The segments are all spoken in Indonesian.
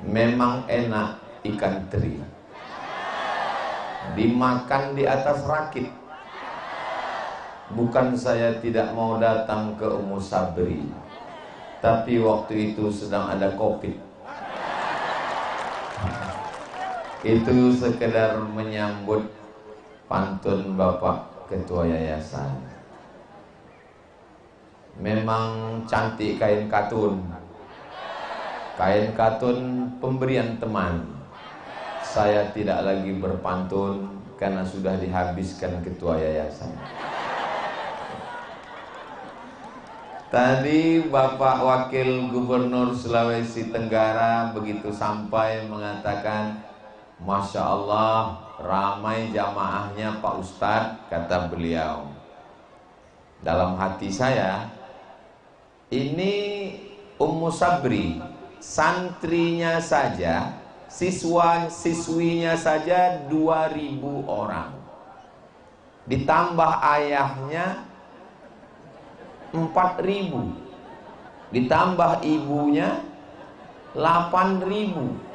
Memang enak ikan teri, dimakan di atas rakit. Bukan saya tidak mau datang ke Ummu Sabri, tapi waktu itu sedang ada Covid. Itu sekedar menyambut pantun Bapak Ketua Yayasan. Memang cantik kain katun. Kain katun pemberian teman. Saya tidak lagi berpantun karena sudah dihabiskan Ketua Yayasan. Tadi Bapak Wakil Gubernur Sulawesi Tenggara begitu sampai mengatakan, Masya Allah, ramai jamaahnya Pak Ustadz, kata beliau. Dalam hati saya, ini Ummu Sabri, santrinya saja, siswinya saja 2.000 orang. Ditambah ayahnya 4.000, ditambah ibunya 8.000.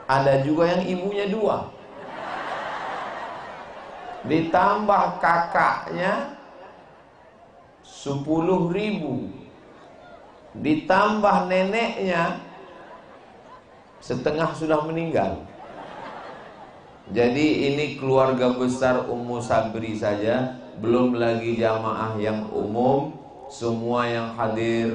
Ada juga yang ibunya 2. Ditambah kakaknya 10.000. Ditambah neneknya setengah sudah meninggal. Jadi ini keluarga besar Ummu Sabri saja, belum lagi jamaah yang umum. Semua yang hadir,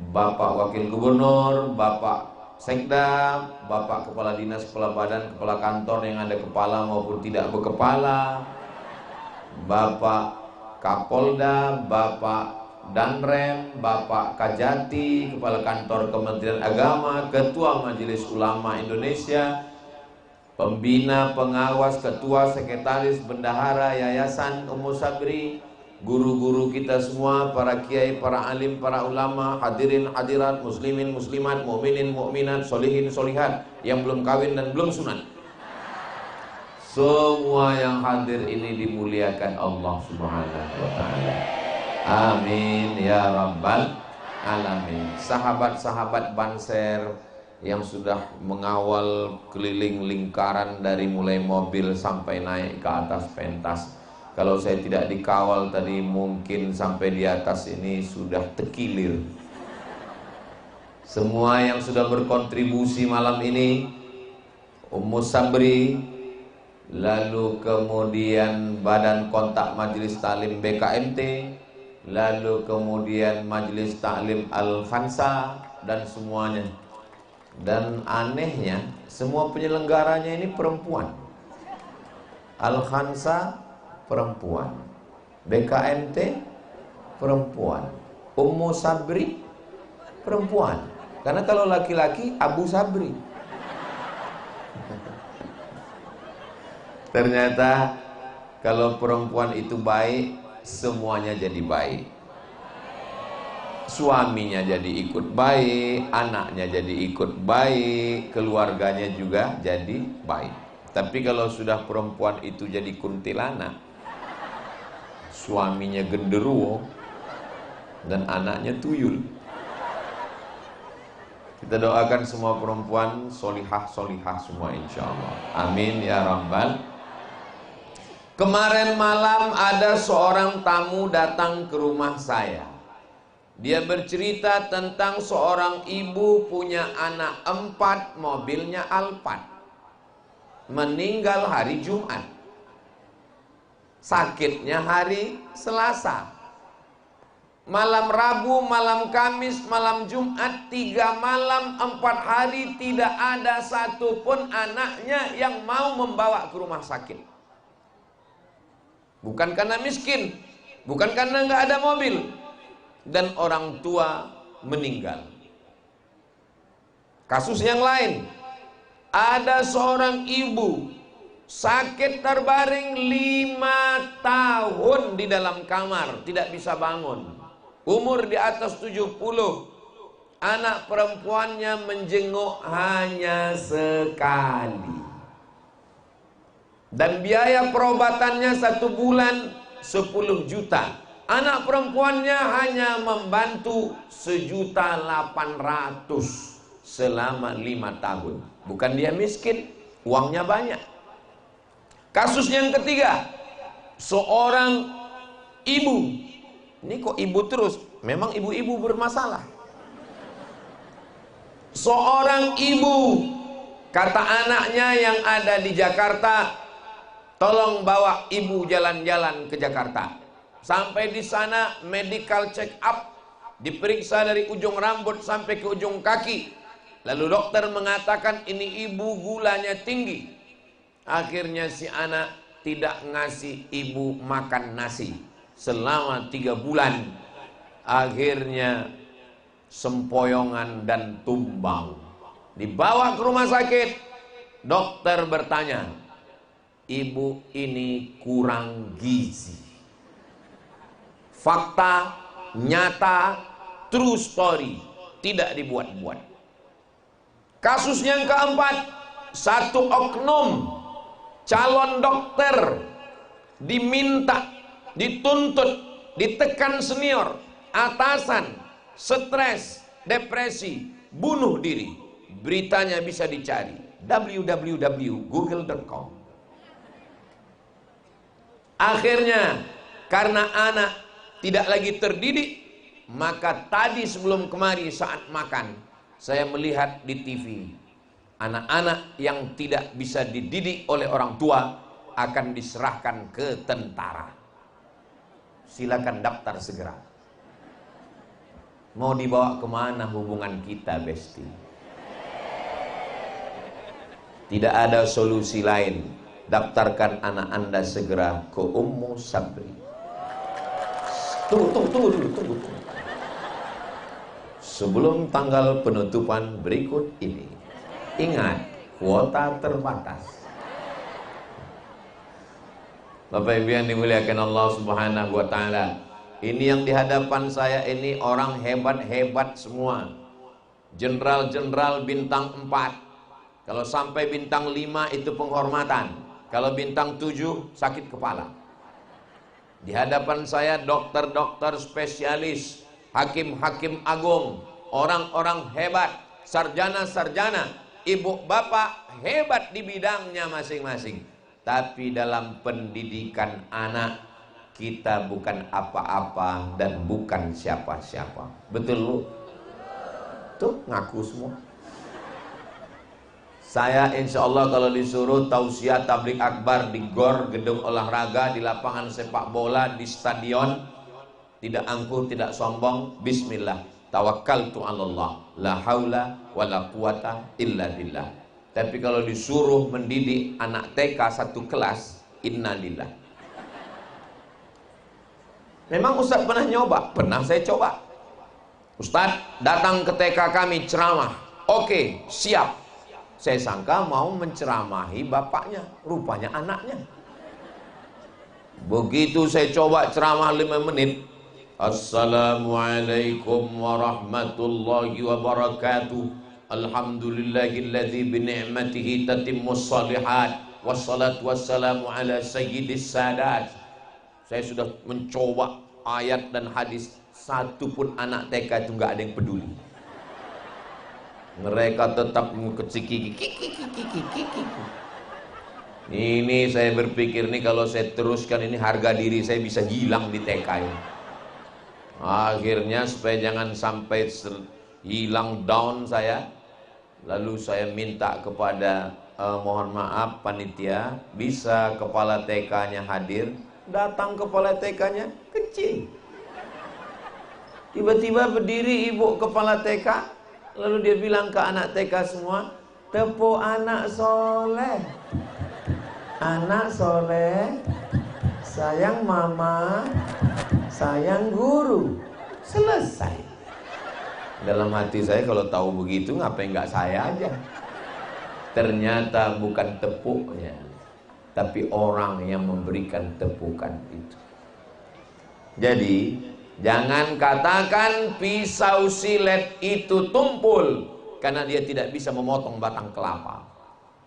Bapak Wakil Gubernur, Bapak Sekda, Bapak Kepala Dinas, Kepala Badan, Kepala Kantor yang ada kepala maupun tidak berkepala, Bapak Kapolda, Bapak Danrem, Bapak Kajati, Kepala Kantor Kementerian Agama, Ketua Majelis Ulama Indonesia, Pembina, Pengawas, Ketua, Sekretaris, Bendahara Yayasan Ummu Sabri, guru-guru kita semua, para kiai, para alim, para ulama, hadirin hadirat, muslimin muslimat, mukminin mukminat, solihin solihat yang belum kawin dan belum sunat. Semua yang hadir ini dimuliakan Allah Subhanahu wa taala. Amin ya rabbal alamin. Sahabat-sahabat Banser yang sudah mengawal keliling lingkaran dari mulai mobil sampai naik ke atas pentas. Kalau saya tidak dikawal tadi mungkin sampai di atas ini sudah terkilir. Semua yang sudah berkontribusi malam ini, Ummu Sabri, lalu kemudian Badan Kontak Majelis Taklim BKMT, lalu kemudian Majelis Taklim Al-Khansa, dan semuanya. Dan anehnya semua penyelenggaranya ini perempuan. Al-Khansa perempuan, BKMT perempuan, Ummu Sabri perempuan. Karena kalau laki-laki Abu Sabri. Ternyata kalau perempuan itu baik, semuanya jadi baik. Suaminya jadi ikut baik, anaknya jadi ikut baik, keluarganya juga jadi baik. Tapi kalau sudah perempuan itu jadi kuntilanak, suaminya genderuwo dan anaknya tuyul. Kita doakan semua perempuan solihah semua insya Allah. Amin ya rabbal. Kemarin malam ada seorang tamu datang ke rumah saya. Dia bercerita tentang seorang ibu punya anak 4, mobilnya Alphard, meninggal hari Jumat, sakitnya hari Selasa, malam Rabu, malam Kamis, malam Jumat, 3 malam 4 hari tidak ada satupun anaknya yang mau membawa ke rumah sakit. Bukan karena miskin, bukan karena nggak ada mobil, dan orang tua meninggal. Kasus yang lain, ada seorang ibu sakit terbaring 5 tahun di dalam kamar, tidak bisa bangun. Umur di atas 70. Anak perempuannya menjenguk hanya sekali. Dan biaya perobatannya 1 bulan 10 juta. Anak perempuannya hanya membantu 1.800.000. selama 5 tahun. Bukan dia miskin, uangnya banyak. Kasus yang ketiga, seorang ibu. Ini kok ibu terus? Memang ibu-ibu bermasalah. Seorang ibu, kata anaknya yang ada di Jakarta, tolong bawa ibu jalan-jalan ke Jakarta. Sampai di sana medical check up, diperiksa dari ujung rambut sampai ke ujung kaki. Lalu dokter mengatakan ini ibu gulanya tinggi. Akhirnya si anak tidak ngasih ibu makan nasi selama 3 bulan. Akhirnya sempoyongan dan tumbang. Dibawa ke rumah sakit. Dokter bertanya, ibu ini kurang gizi. Fakta, nyata, true story, tidak dibuat-buat. Kasus yang keempat, satu oknum calon dokter diminta, dituntut, ditekan senior, atasan, stres, depresi, bunuh diri. Beritanya bisa dicari www.google.com. Akhirnya karena anak tidak lagi terdidik, maka tadi sebelum kemari saat makan saya melihat di TV anak-anak yang tidak bisa dididik oleh orang tua akan diserahkan ke tentara. Silakan daftar segera. Mau dibawa kemana hubungan kita, Besti? Tidak ada solusi lain. Daftarkan anak Anda segera ke Ummu Sabri. Tunggu dulu. Sebelum tanggal penutupan berikut ini, ingat, kuota terbatas. Bapak Ibu yang dimuliakan Allah Subhanahu wa taala, ini yang di hadapan saya ini orang hebat-hebat semua. Jenderal-jenderal bintang 4. Kalau sampai bintang 5 itu penghormatan. Kalau bintang 7 sakit kepala. Di hadapan saya dokter-dokter spesialis, hakim-hakim agung, orang-orang hebat, sarjana-sarjana, ibu bapak hebat di bidangnya masing-masing. Tapi dalam pendidikan anak, kita bukan apa-apa dan bukan siapa-siapa. Betul lu? Tuh ngaku semua. Saya insya Allah kalau disuruh tausiah tablik akbar di gor, gedung olahraga, di lapangan sepak bola, di stadion, tidak angkuh, tidak sombong, bismillah, tawakkaltu 'alallah, la haula wala quwata illa billah. Tapi kalau disuruh mendidik anak TK 1 kelas, innalillah. Memang Ustaz pernah nyoba? Pernah saya coba. Ustaz datang ke TK kami ceramah. Oke, siap. Saya sangka mau menceramahi bapaknya, rupanya anaknya. Begitu saya coba ceramah 5 menit, Assalamualaikum warahmatullahi wabarakatuh. Alhamdulillahilladzi bini'matihi tatimmus shalihat. Wassalatu wassalamu ala sayyidis sadat. Saya sudah mencoba ayat dan hadis, satu pun anak TK itu nggak ada yang peduli. Mereka tetap mengecik gigi. Ini saya berpikir nih kalau saya teruskan ini harga diri saya bisa hilang di TK ini. Akhirnya supaya jangan sampai hilang down saya, lalu saya minta kepada mohon maaf panitia, bisa kepala TK-nya hadir. Datang kepala TK-nya kecil. Tiba-tiba berdiri ibu kepala TK. Lalu dia bilang ke anak TK semua, tepuk anak soleh. Anak soleh, sayang mama, sayang guru. Selesai. Dalam hati saya kalau tahu begitu ngapain nggak saya aja. Ternyata bukan tepuknya, tapi orang yang memberikan tepukan itu. Jadi jangan katakan pisau silet itu tumpul karena dia tidak bisa memotong batang kelapa.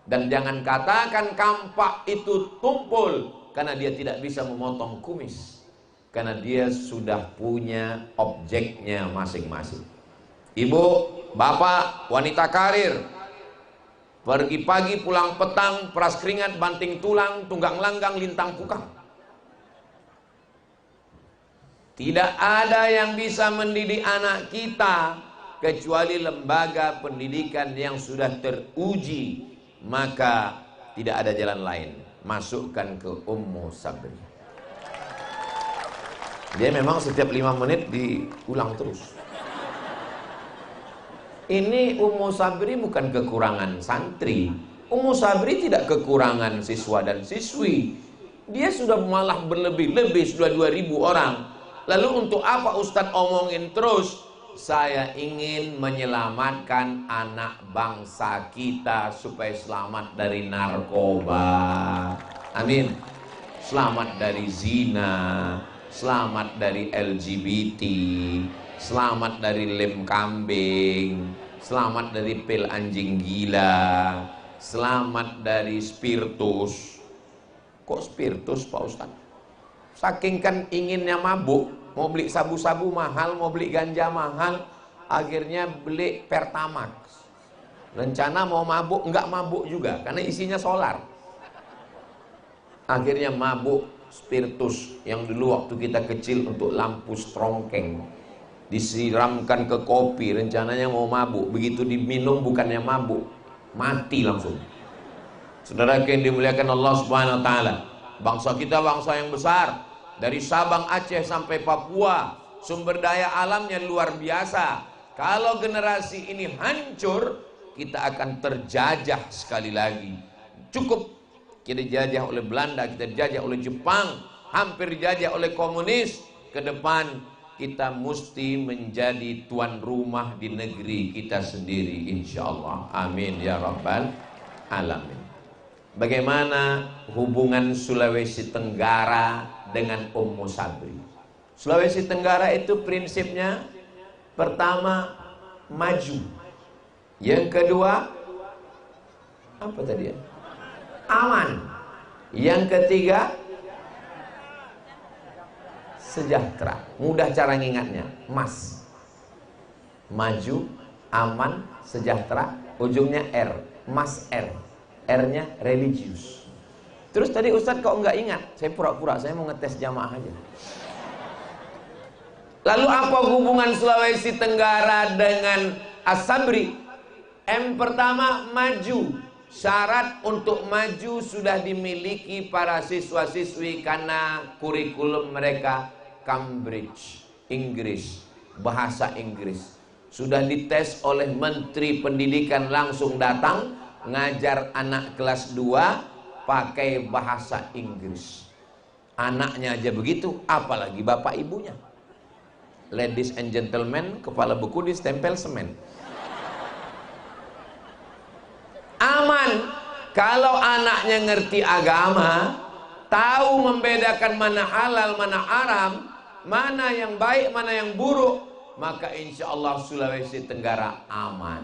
Dan jangan katakan kampak itu tumpul karena dia tidak bisa memotong kumis. Karena dia sudah punya objeknya masing-masing. Ibu Bapak wanita karir, pergi pagi pulang petang, peras keringat, banting tulang, tunggang langgang, lintang kukang. Tidak ada yang bisa mendidik anak kita kecuali lembaga pendidikan yang sudah teruji. Maka tidak ada jalan lain, masukkan ke Ummu Sabri. Dia memang setiap 5 menit diulang terus. Ini Ummu Sabri bukan kekurangan santri. Ummu Sabri tidak kekurangan siswa dan siswi. Dia sudah malah berlebih-lebih, sudah 2000 orang. Lalu untuk apa Ustadz omongin terus? Saya ingin menyelamatkan anak bangsa kita supaya selamat dari narkoba. Amin. Selamat dari zina, selamat dari LGBT, selamat dari lem kambing, selamat dari pil anjing gila, selamat dari spiritus. Kok spiritus Pak Ustadz? Saking kan inginnya mabuk, mau beli sabu-sabu mahal, mau beli ganja mahal, akhirnya beli Pertamax. Rencana mau mabuk, enggak mabuk juga, karena isinya solar. Akhirnya mabuk spiritus yang dulu waktu kita kecil untuk lampu strongkeng, disiramkan ke kopi, rencananya mau mabuk. Begitu diminum bukannya mabuk, mati langsung. Saudara yang dimuliakan Allah Subhanahu wa taala, bangsa kita bangsa yang besar, dari Sabang Aceh sampai Papua, sumber daya alamnya luar biasa. Kalau generasi ini hancur, kita akan terjajah sekali lagi. Cukup kita dijajah oleh Belanda, kita dijajah oleh Jepang, hampir dijajah oleh komunis. Ke depan kita mesti menjadi tuan rumah di negeri kita sendiri, insya Allah. Amin ya rabbal alamin. Bagaimana hubungan Sulawesi Tenggara dengan Ummu Sabri? Sulawesi Tenggara itu prinsipnya, pertama maju, yang kedua apa tadi ya? Aman, yang ketiga sejahtera. Mudah cara ngingatnya, mas. Maju, aman, sejahtera, ujungnya R, mas R. R-nya religius. Terus tadi Ustadz kok enggak ingat? Saya pura-pura, saya mau ngetes jamaah aja. Lalu apa hubungan Sulawesi Tenggara dengan As-Sabri? M pertama, maju. Syarat untuk maju sudah dimiliki para siswa-siswi karena kurikulum mereka Cambridge, Inggris, bahasa Inggris. Sudah dites oleh Menteri Pendidikan, langsung datang ngajar anak kelas 2 pakai bahasa Inggris. Anaknya aja begitu, apalagi bapak ibunya. Ladies and gentlemen, kepala buku distempel semen. Aman kalau anaknya ngerti agama, tahu membedakan mana halal, mana haram, mana yang baik, mana yang buruk, maka insya Allah Sulawesi Tenggara aman.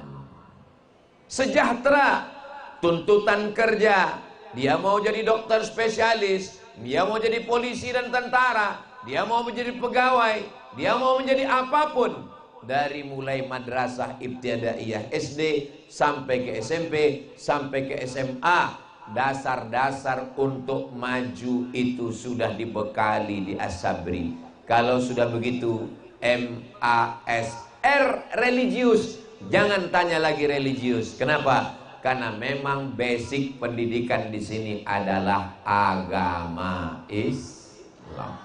Sejahtera, tuntutan kerja, dia mau jadi dokter spesialis, dia mau jadi polisi dan tentara, dia mau menjadi pegawai, dia mau menjadi apapun. Dari mulai madrasah ibtidaiyah SD sampai ke SMP sampai ke SMA, dasar-dasar untuk maju itu sudah dibekali di As-Sabri. Kalau sudah begitu, MASR religius, jangan tanya lagi religius. Kenapa? Karena memang basic pendidikan di sini adalah agama Islam.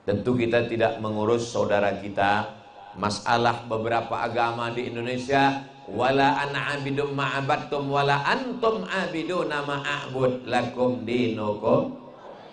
Tentu kita tidak mengurus saudara kita masalah beberapa agama di Indonesia. Wala ana abidum ma'abattum wala antum abiduna ma'abud lakum dinukum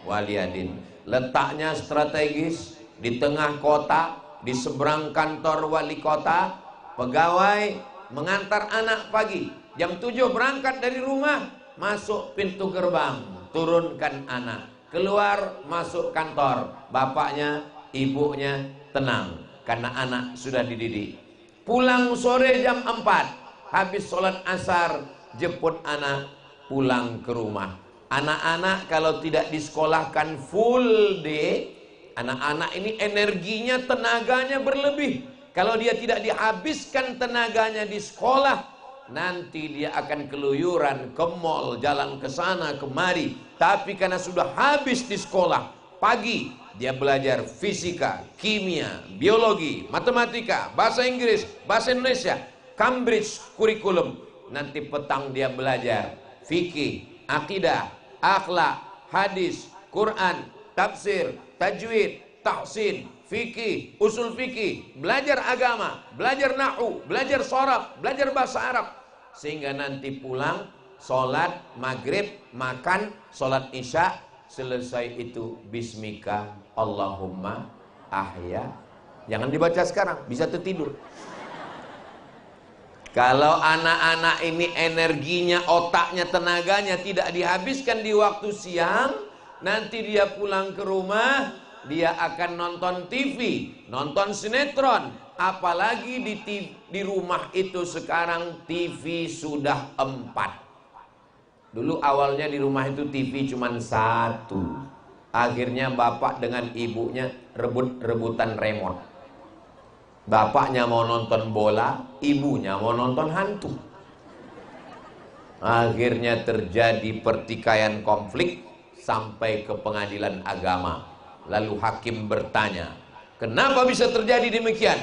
waliyadin. Letaknya strategis di tengah kota, di seberang kantor wali kota. Pegawai mengantar anak pagi jam 7 berangkat dari rumah, masuk pintu gerbang, turunkan anak, keluar masuk kantor. Bapaknya, ibunya tenang karena anak sudah dididik. Pulang sore jam 4, habis sholat asar, jemput anak pulang ke rumah. Anak-anak kalau tidak disekolahkan full day, anak-anak ini energinya, tenaganya berlebih. Kalau dia tidak dihabiskan tenaganya di sekolah, nanti dia akan keluyuran ke mall, jalan ke sana kemari. Tapi karena sudah habis di sekolah, pagi dia belajar fisika, kimia, biologi, matematika, bahasa Inggris, bahasa Indonesia, Cambridge kurikulum. Nanti petang dia belajar fikih, akidah, akhlak, hadis, Quran, tafsir, tajwid, tahsin, fikih, usul fikih, belajar agama, belajar nahu, belajar sharaf, belajar bahasa Arab. Sehingga nanti pulang, sholat maghrib, makan, sholat isya, selesai itu bismika Allahumma ahya. Jangan dibaca sekarang, bisa tertidur. Kalau anak-anak ini energinya, otaknya, tenaganya tidak dihabiskan di waktu siang, nanti dia pulang ke rumah, dia akan nonton TV, nonton sinetron. Apalagi di rumah itu sekarang TV sudah 4. Dulu awalnya di rumah itu TV cuma 1. Akhirnya bapak dengan ibunya rebut-rebutan remote. Bapaknya mau nonton bola, ibunya mau nonton hantu. Akhirnya terjadi pertikaian konflik sampai ke pengadilan agama. Lalu hakim bertanya, kenapa bisa terjadi demikian?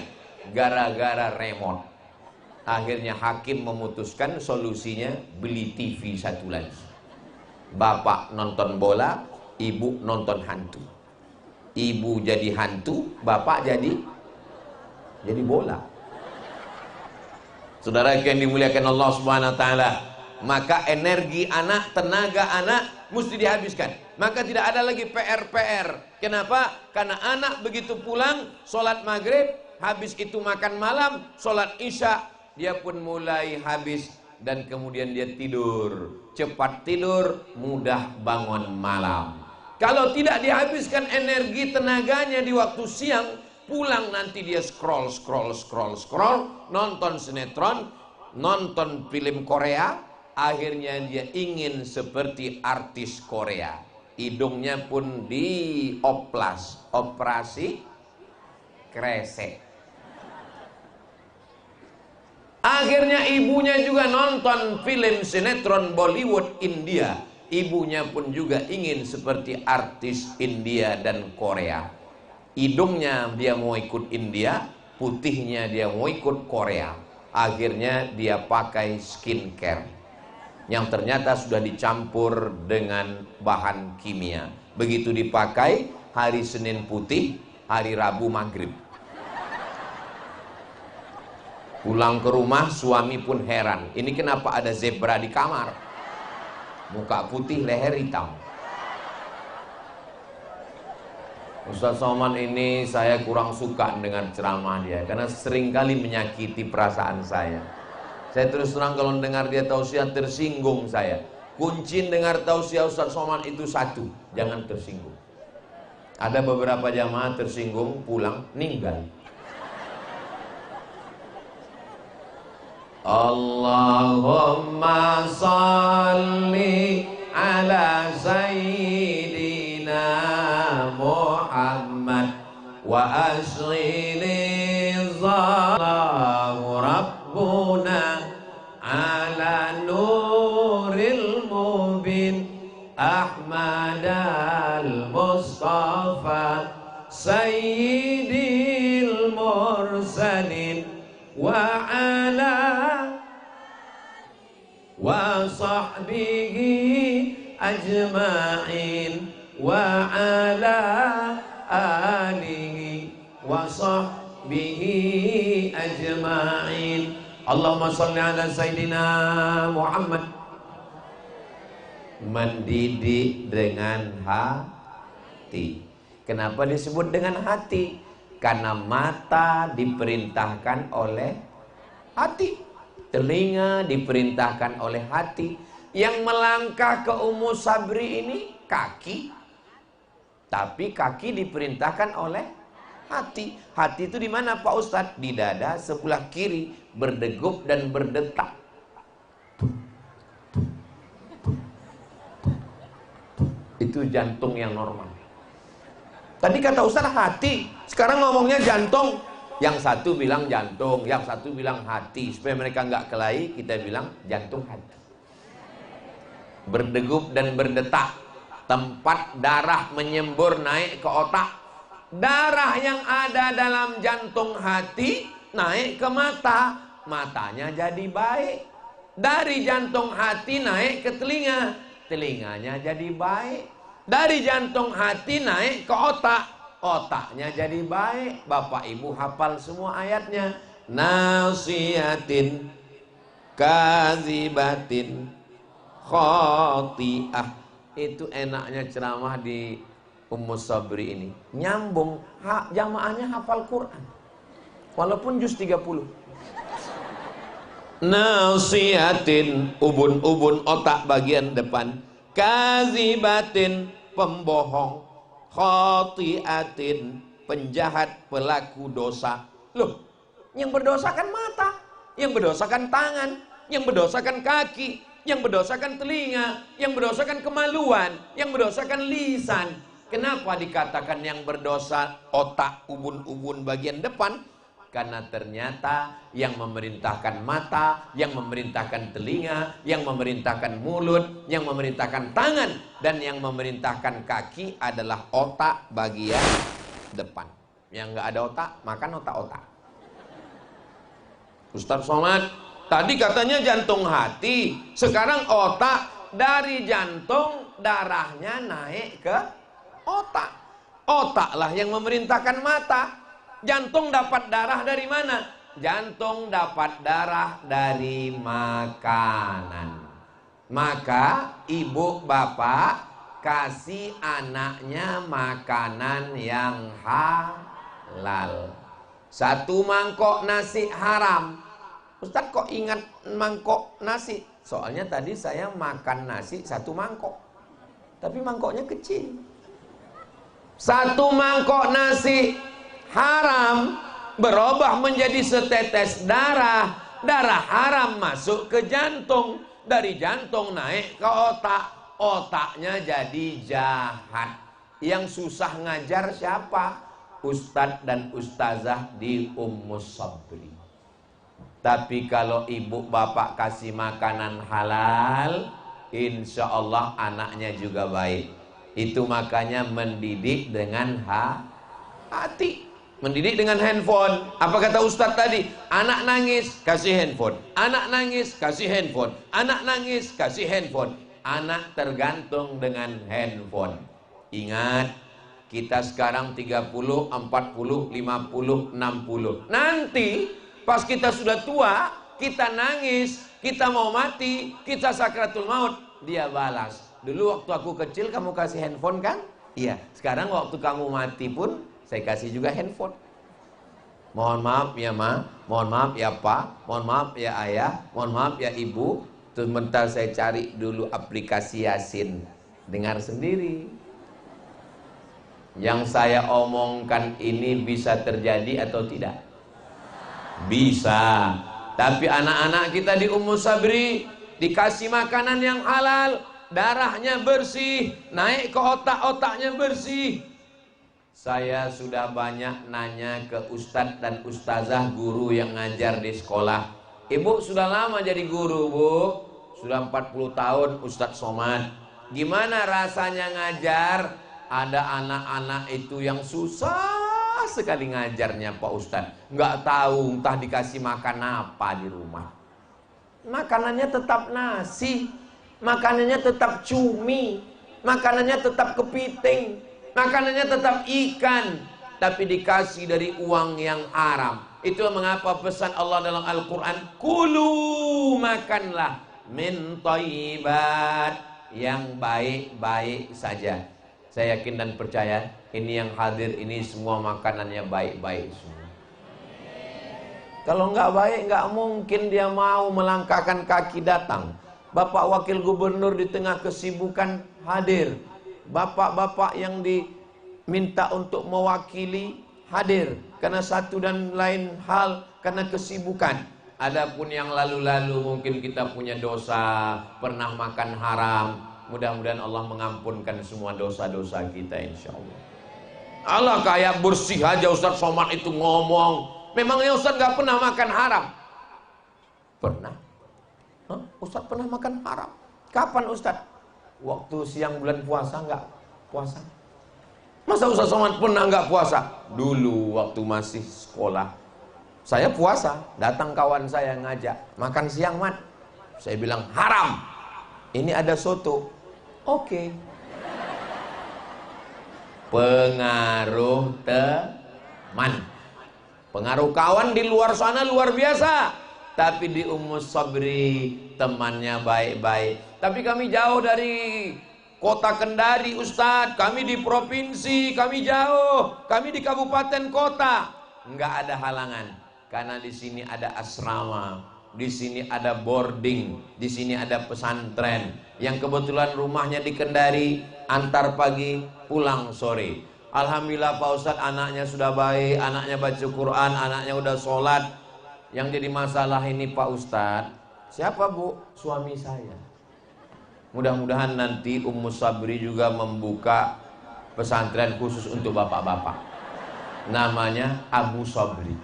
Gara-gara remote. Akhirnya hakim memutuskan solusinya beli TV 1 lagi. Bapak nonton bola, ibu nonton hantu. Ibu jadi hantu, bapak jadi bola. Saudara yang dimuliakan Allah Subhanahu wa taala, maka energi anak, tenaga anak mesti dihabiskan. Maka tidak ada lagi PR-PR. Kenapa? Karena anak begitu pulang, sholat maghrib, habis itu makan malam, sholat isya, dia pun mulai habis dan kemudian dia tidur. Cepat tidur, mudah bangun malam. Kalau tidak dihabiskan energi tenaganya di waktu siang, pulang nanti dia scroll, nonton sinetron, nonton film Korea, akhirnya dia ingin seperti artis Korea. Hidungnya pun dioplas, operasi kresek. Akhirnya ibunya juga nonton film sinetron Bollywood India. Ibunya pun juga ingin seperti artis India dan Korea. Hidungnya dia mau ikut India, putihnya dia mau ikut Korea. Akhirnya dia pakai skincare yang ternyata sudah dicampur dengan bahan kimia. Begitu dipakai, hari Senin putih, hari Rabu maghrib. Pulang ke rumah, suami pun heran. Ini kenapa ada zebra di kamar? Muka putih, leher hitam. Ustaz Somad ini saya kurang suka dengan ceramah dia, karena seringkali menyakiti perasaan saya. Saya terus terang kalau dengar dia tausiah tersinggung saya. Kunci dengar tausiah Ustaz Somad itu satu, jangan tersinggung. Ada beberapa jamaah tersinggung, pulang, ninggal. Allahumma salli ala sayyidina Muhammad wa asghili zalahu rabbuna ala nuril mubin Ahmad al-Mustafa sayyidil mursalin wa ala wa sahbihi ajma'in wa ala alihi wa sahbihi ajma'in. Allahumma salli ala sayyidina Muhammad. Mendidik dengan hati. Kenapa disebut dengan hati? Karena mata diperintahkan oleh hati, telinga diperintahkan oleh hati. Yang melangkah ke Ummu Sabri ini kaki, tapi kaki diperintahkan oleh hati. Hati itu di mana Pak Ustadz? Di dada sebelah kiri, berdegup dan berdetak. Itu jantung yang normal. Tadi kata Ustadz hati, sekarang ngomongnya jantung. Yang satu bilang jantung, yang satu bilang hati. Supaya mereka nggak kelahi, kita bilang jantung hati. Berdegup dan berdetak, tempat darah menyembur naik ke otak. Darah yang ada dalam jantung hati naik ke mata, matanya jadi baik. Dari jantung hati naik ke telinga, telinganya jadi baik. Dari jantung hati naik ke otak, otaknya jadi baik. Bapak ibu hafal semua ayatnya. Nasiyatin kazibatin khoti'ah. Itu enaknya ceramah di Ummus Sabri ini. Nyambung, jamaahnya hafal Quran. Walaupun juz 30. Nasiyatin, ubun-ubun otak bagian depan. Kazibatin, pembohong. Khoti'atin, penjahat, pelaku dosa. Loh, yang berdosa kan mata, yang berdosa kan tangan, yang berdosa kan kaki, yang berdosa kan telinga, yang berdosa kan kemaluan, yang berdosa kan lisan. Kenapa dikatakan yang berdosa otak, ubun-ubun bagian depan? Karena ternyata yang memerintahkan mata, yang memerintahkan telinga, yang memerintahkan mulut, yang memerintahkan tangan, dan yang memerintahkan kaki adalah otak bagian depan. Yang nggak ada otak, makan otak-otak. Ustaz Somad, tadi katanya jantung hati, sekarang otak. Dari jantung darahnya naik ke otak. Otaklah yang memerintahkan mata. Jantung dapat darah dari mana? Jantung dapat darah dari makanan. Maka ibu bapak kasih anaknya makanan yang halal. 1 mangkok nasi haram. Ustaz kok ingat mangkok nasi? Soalnya tadi saya makan nasi 1 mangkok, tapi mangkoknya kecil. 1 mangkok nasi haram berubah menjadi setetes darah. Darah haram masuk ke jantung. Dari jantung naik ke otak. Otaknya jadi jahat. Yang susah ngajar siapa? Ustadz dan ustazah di Ummus Sabri. Tapi kalau ibu bapak kasih makanan halal, insya Allah anaknya juga baik. Itu makanya mendidik dengan hati. Mendidik dengan handphone. Apa kata Ustadz tadi? Anak nangis, kasih handphone. Anak nangis, kasih handphone. Anak nangis, kasih handphone. Anak tergantung dengan handphone. Ingat, kita sekarang 30, 40, 50, 60. Nanti pas kita sudah tua, kita nangis, kita mau mati, kita sakratul maut, dia balas. Dulu waktu aku kecil kamu kasih handphone kan? Iya. Sekarang waktu kamu mati pun saya kasih juga handphone. Mohon maaf ya ma, mohon maaf ya pak, mohon maaf ya ayah, mohon maaf ya ibu. Sebentar saya cari dulu aplikasi Yasin. Dengar sendiri. Yang saya omongkan ini bisa terjadi atau tidak? Bisa. Tapi anak-anak kita di Ummus Sabri dikasih makanan yang halal, darahnya bersih, naik ke otak, otaknya bersih. Saya sudah banyak nanya ke ustadz dan ustazah guru yang ngajar di sekolah. Ibu sudah lama jadi guru, Bu. Sudah 40 tahun Ustadz Somad. Gimana rasanya ngajar? Ada anak-anak itu yang susah sekali ngajarnya Pak Ustadz. Nggak tahu entah dikasih makan apa di rumah. Makanannya tetap nasi, makanannya tetap cumi, makanannya tetap kepiting, makanannya tetap ikan, tapi dikasih dari uang yang haram. Itulah mengapa pesan Allah dalam Al-Quran, kulu, makanlah min thayyibat, yang baik-baik saja. Saya yakin dan percaya ini yang hadir ini semua makanannya baik-baik semua. Kalau nggak baik nggak mungkin dia mau melangkahkan kaki datang. Bapak Wakil Gubernur di tengah kesibukan hadir. Bapak-bapak yang diminta untuk mewakili hadir karena satu dan lain hal, karena kesibukan. Adapun yang lalu-lalu mungkin kita punya dosa, pernah makan haram. Mudah-mudahan Allah mengampunkan semua dosa-dosa kita insya Allah. Allah kayak bersih aja Ustaz Somad itu ngomong. Memangnya Ustaz nggak pernah makan haram? Pernah. Hah? Ustaz pernah makan haram? Kapan Ustaz? Waktu siang bulan puasa nggak puasa. Masa Ustaz Somad pernah nggak puasa? Dulu waktu masih sekolah, saya puasa. Datang kawan saya ngajak makan siang, Mat. Saya bilang haram. Ini ada soto. Oke. Pengaruh teman. Pengaruh kawan di luar sana luar biasa. Tapi di Ummus Sabri temannya baik-baik. Tapi kami jauh dari kota Kendari, Ustadz. Kami di provinsi, kami jauh. Kami di kabupaten kota. Enggak ada halangan. Karena di sini ada asrama, di sini ada boarding, di sini ada pesantren. Yang kebetulan rumahnya di Kendari, antar pagi, pulang sore. Alhamdulillah Pak Ustadz, anaknya sudah baik, anaknya baca Quran, anaknya udah sholat. Yang jadi masalah ini Pak Ustadz, siapa Bu? Suami saya. Mudah-mudahan nanti Ummus Sabri juga membuka pesantren khusus untuk bapak-bapak. Namanya Abu Sabri.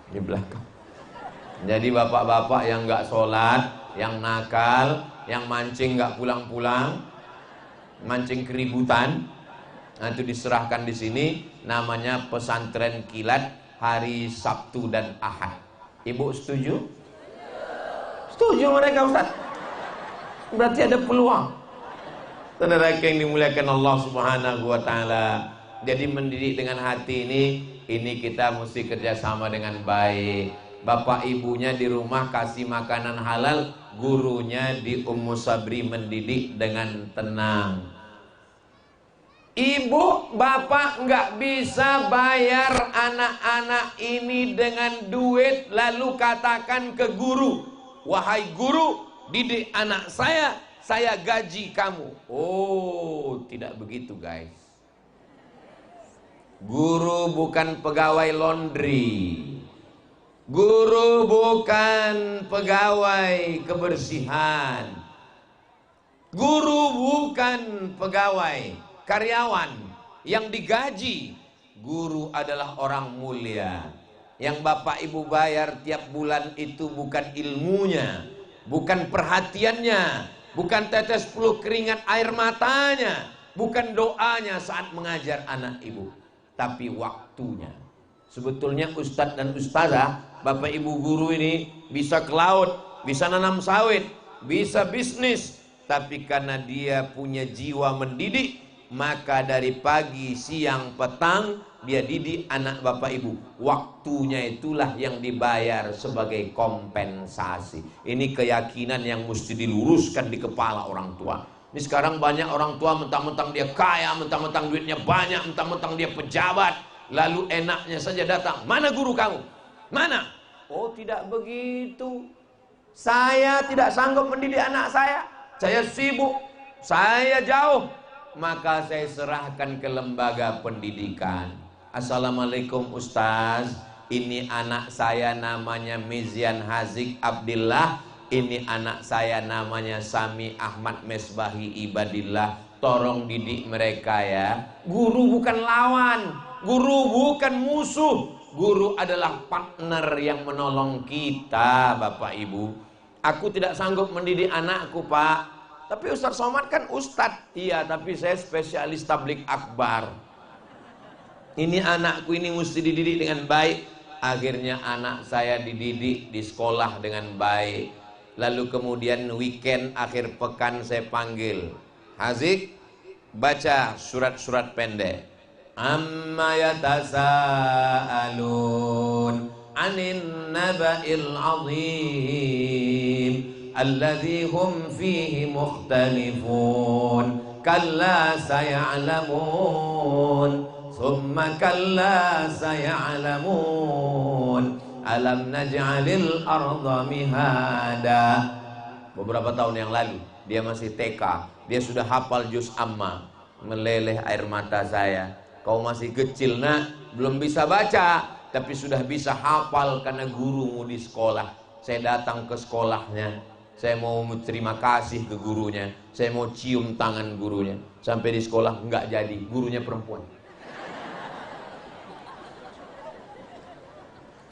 Di belakang. Jadi bapak-bapak yang nggak sholat, yang nakal, yang mancing nggak pulang-pulang, mancing keributan, nah, itu diserahkan di sini. Namanya pesantren kilat hari Sabtu dan Ahad. Ibu setuju? Setuju mereka Ustaz. Berarti ada peluang. Saudara yang dimuliakan Allah Subhanahu wa taala. Jadi mendidik dengan hati ini kita mesti kerjasama dengan baik. Bapak ibunya di rumah kasih makanan halal, gurunya di Ummus Sabri mendidik dengan tenang. Ibu, bapak nggak bisa bayar anak-anak ini dengan duit lalu katakan ke guru, wahai guru, didik anak saya gaji kamu. Oh, tidak begitu guys. Guru bukan pegawai laundry. Guru bukan pegawai kebersihan. Guru bukan pegawai karyawan yang digaji. Guru adalah orang mulia. Yang bapak ibu bayar tiap bulan itu bukan ilmunya, bukan perhatiannya, bukan tetes peluh keringat air matanya, bukan doanya saat mengajar anak ibu, tapi waktunya. Sebetulnya ustadz dan ustazah, bapak ibu guru ini bisa ke laut, bisa nanam sawit, bisa bisnis, tapi karena dia punya jiwa mendidik, maka dari pagi, siang, petang dia didik anak bapak ibu. Waktunya itulah yang dibayar sebagai kompensasi. Ini keyakinan yang mesti diluruskan di kepala orang tua. Ini sekarang banyak orang tua mentang-mentang dia kaya, mentang-mentang duitnya banyak, mentang-mentang dia pejabat, lalu enaknya saja datang. Mana guru kamu? Mana? Oh, tidak begitu. Saya tidak sanggup mendidik anak saya. Saya sibuk, saya jauh. Maka saya serahkan ke lembaga pendidikan. Assalamualaikum Ustaz, ini anak saya namanya Mizian Hazik Abdillah, ini anak saya namanya Sami Ahmad Mesbahi Ibadillah. Tolong didik mereka ya. Guru bukan lawan, guru bukan musuh. Guru adalah partner yang menolong kita Bapak Ibu. Aku tidak sanggup mendidik anakku Pak. Tapi Ustaz Somad kan Ustadz. Iya, tapi saya spesialis tablik akbar. Ini anakku ini mesti dididik dengan baik. Akhirnya anak saya dididik di sekolah dengan baik. Lalu kemudian weekend akhir pekan saya panggil, Hazik, baca surat-surat pendek. Amma yatasaalun anin naba'il azim alladzi hum fihi mukhtalifun kalla saya'lamun thumma kalla saya'lamun alam naj'alil arda mihada. Beberapa tahun yang lalu dia masih TK, dia sudah hafal juz amma. Meleleh air mata saya. Kau masih kecil nak, belum bisa baca, tapi sudah bisa hafal karena gurumu di sekolah. Saya datang ke sekolahnya, saya mau terima kasih ke gurunya, saya mau cium tangan gurunya. Sampai di sekolah enggak jadi, gurunya perempuan.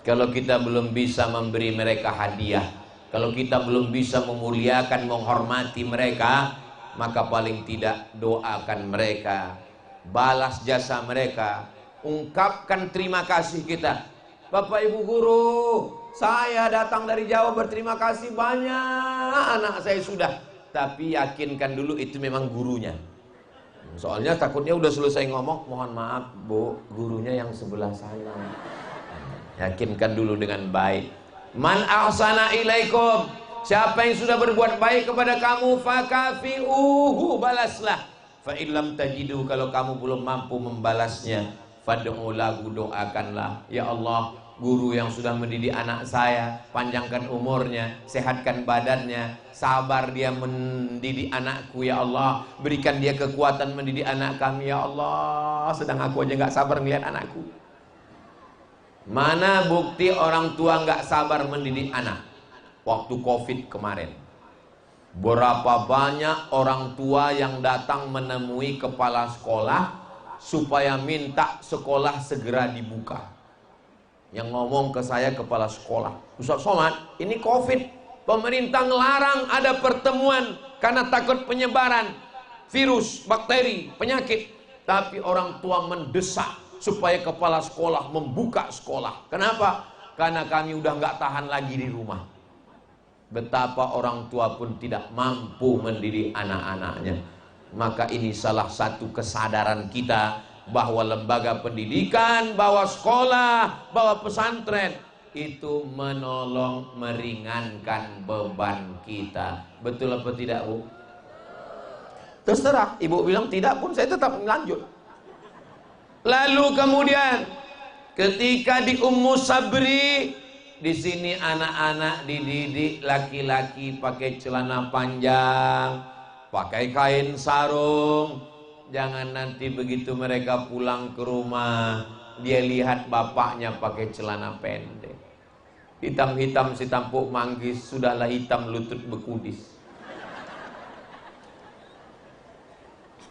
Kalau kita belum bisa memberi mereka hadiah, kalau kita belum bisa memuliakan, menghormati mereka, maka paling tidak doakan mereka, balas jasa mereka, ungkapkan terima kasih kita. Bapak Ibu guru, saya datang dari Jawa berterima kasih banyak, anak saya sudah. Tapi yakinkan dulu itu memang gurunya. Soalnya takutnya udah selesai ngomong, mohon maaf Bu, gurunya yang sebelah sana. Yakinkan dulu dengan baik. Man ahsana ilaikum, siapa yang sudah berbuat baik kepada kamu, fakafi'uhu, balaslah. Fa illam tajidu, kalau kamu belum mampu membalasnya, fad'u lahu, doakanlah. Ya Allah, guru yang sudah mendidik anak saya, panjangkan umurnya, sehatkan badannya, sabar dia mendidik anakku ya Allah, berikan dia kekuatan mendidik anak kami ya Allah. Sedang aku aja gak sabar melihat anakku. Mana bukti orang tua gak sabar mendidik anak? Waktu Covid kemarin, berapa banyak orang tua yang datang menemui kepala sekolah supaya minta sekolah segera dibuka. Yang ngomong ke saya kepala sekolah, Ustaz Somad, ini Covid, pemerintah ngelarang ada pertemuan karena takut penyebaran virus, bakteri, penyakit. Tapi orang tua mendesak supaya kepala sekolah membuka sekolah. Kenapa? Karena kami udah nggak tahan lagi di rumah. Betapa orang tua pun tidak mampu mendidik anak-anaknya. Maka ini salah satu kesadaran kita bahwa lembaga pendidikan, bahwa sekolah, bahwa pesantren itu menolong, meringankan beban kita. Betul apa tidak, Bu? Terserah, Ibu bilang tidak pun saya tetap lanjut. Lalu kemudian ketika di Ummu Sabri, di sini anak-anak dididik, laki-laki pakai celana panjang, pakai kain sarung. Jangan nanti begitu mereka pulang ke rumah, dia lihat bapaknya pakai celana pendek. Hitam-hitam si tampuk manggis, sudahlah hitam lutut bekudis.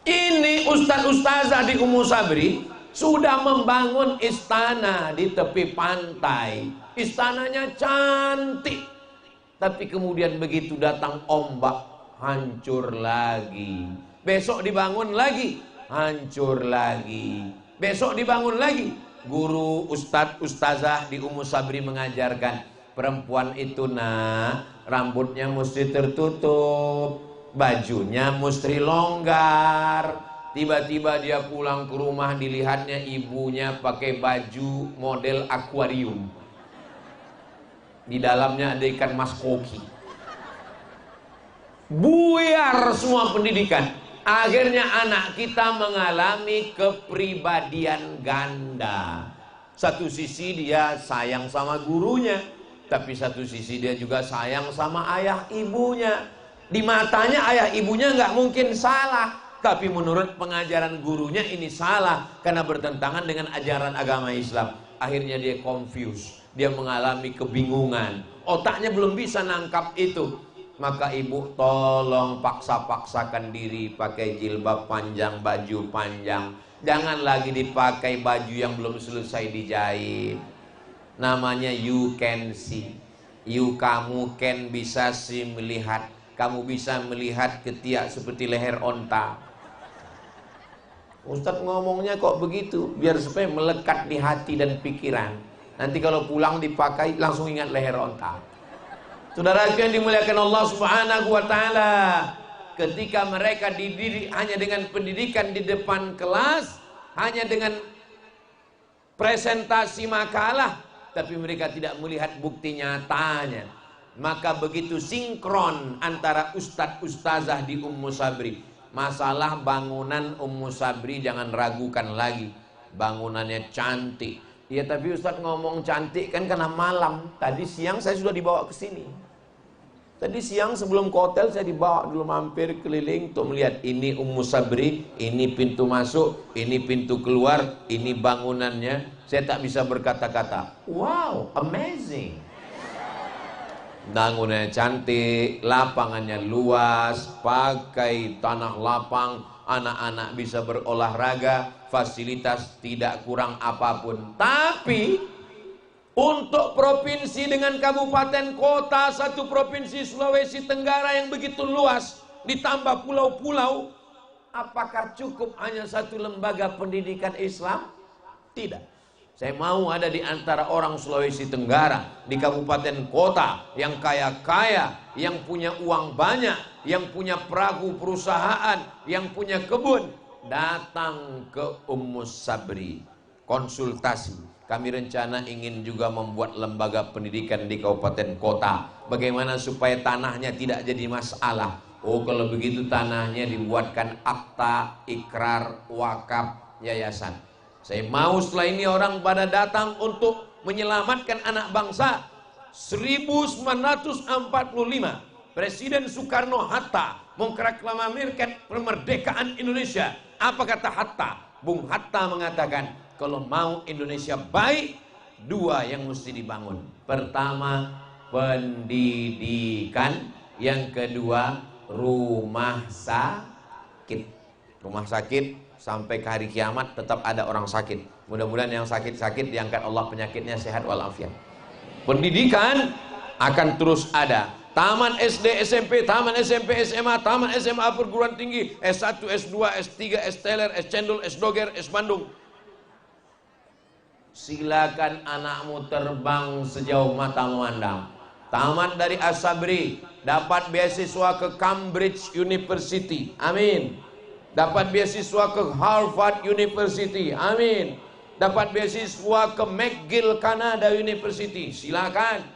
Ini ustaz-ustazah di Ummu Sabri sudah membangun istana di tepi pantai. Istananya cantik, tapi kemudian begitu datang ombak, hancur lagi. Besok dibangun lagi, hancur lagi. Besok dibangun lagi. Guru ustazah di Ummu Sabri mengajarkan, perempuan itu nak, rambutnya mesti tertutup, bajunya mesti longgar. Tiba-tiba dia pulang ke rumah, dilihatnya ibunya pakai baju model akuarium. Di dalamnya ada ikan mas koki. Buyar semua pendidikan. Akhirnya anak kita mengalami kepribadian ganda. Satu sisi dia sayang sama gurunya, tapi satu sisi dia juga sayang sama ayah ibunya. Di matanya ayah ibunya nggak mungkin salah, tapi menurut pengajaran gurunya ini salah karena bertentangan dengan ajaran agama Islam. Akhirnya dia confused, dia mengalami kebingungan, otaknya belum bisa nangkap itu. Maka ibu tolong paksa-paksakan diri pakai jilbab panjang, baju panjang. Jangan lagi dipakai baju yang belum selesai dijahit. Namanya you can see. You, kamu can, bisa sih melihat. Kamu bisa melihat ketiak seperti leher onta. Ustadz ngomongnya kok begitu, biar supaya melekat di hati dan pikiran. Nanti kalau pulang dipakai langsung ingat leher onta. Saudara yang dimuliakan Allah Subhanahu wa taala, ketika mereka dididik hanya dengan pendidikan di depan kelas, hanya dengan presentasi makalah, tapi mereka tidak melihat bukti nyatanya. Maka begitu sinkron antara ustadz ustazah di Ummu Sabri. Masalah bangunan Ummu Sabri jangan ragukan lagi, bangunannya cantik. Ya tapi ustadz ngomong cantik kan karena malam. Tadi siang saya sudah dibawa ke sini. Tadi siang sebelum ke hotel saya dibawa dulu mampir keliling untuk melihat ini Ummu Sabri, ini pintu masuk, ini pintu keluar, ini bangunannya. Saya tak bisa berkata-kata. Wow, amazing. Bangunannya cantik, lapangannya luas, pakai tanah lapang, anak-anak bisa berolahraga, fasilitas tidak kurang apapun. Tapi Untuk provinsi dengan kabupaten kota, satu provinsi Sulawesi Tenggara yang begitu luas, ditambah pulau-pulau, apakah cukup hanya satu lembaga pendidikan Islam? Tidak. Saya mau ada di antara orang Sulawesi Tenggara, di kabupaten kota yang kaya-kaya, yang punya uang banyak, yang punya perahu perusahaan, yang punya kebun, datang ke Ummus Sabri, konsultasi. Kami rencana ingin juga membuat lembaga pendidikan di kabupaten kota. Bagaimana supaya tanahnya tidak jadi masalah? Oh, kalau begitu tanahnya dibuatkan akta, ikrar, wakaf, yayasan. Saya mau setelah ini orang pada datang untuk menyelamatkan anak bangsa. 1945 Presiden Soekarno-Hatta mengproklamirkan kemerdekaan Indonesia. Apa kata Hatta? Bung Hatta mengatakan, kalau mau Indonesia baik, dua yang mesti dibangun. Pertama, pendidikan. Yang kedua, rumah sakit. Rumah sakit sampai ke hari kiamat tetap ada orang sakit. Mudah-mudahan yang sakit-sakit diangkat Allah penyakitnya sehat walafiat. Pendidikan akan terus ada. Taman SD, SMP, taman SMP, SMA, taman SMA perguruan tinggi, S1, S2, S3, S teler, S cendol, S doger, S Bandung. Silakan anakmu terbang sejauh mata memandang. Tamat dari As-Sabri, dapat beasiswa ke Cambridge University, amin. Dapat beasiswa ke Harvard University, amin. Dapat beasiswa ke McGill Canada University, silakan.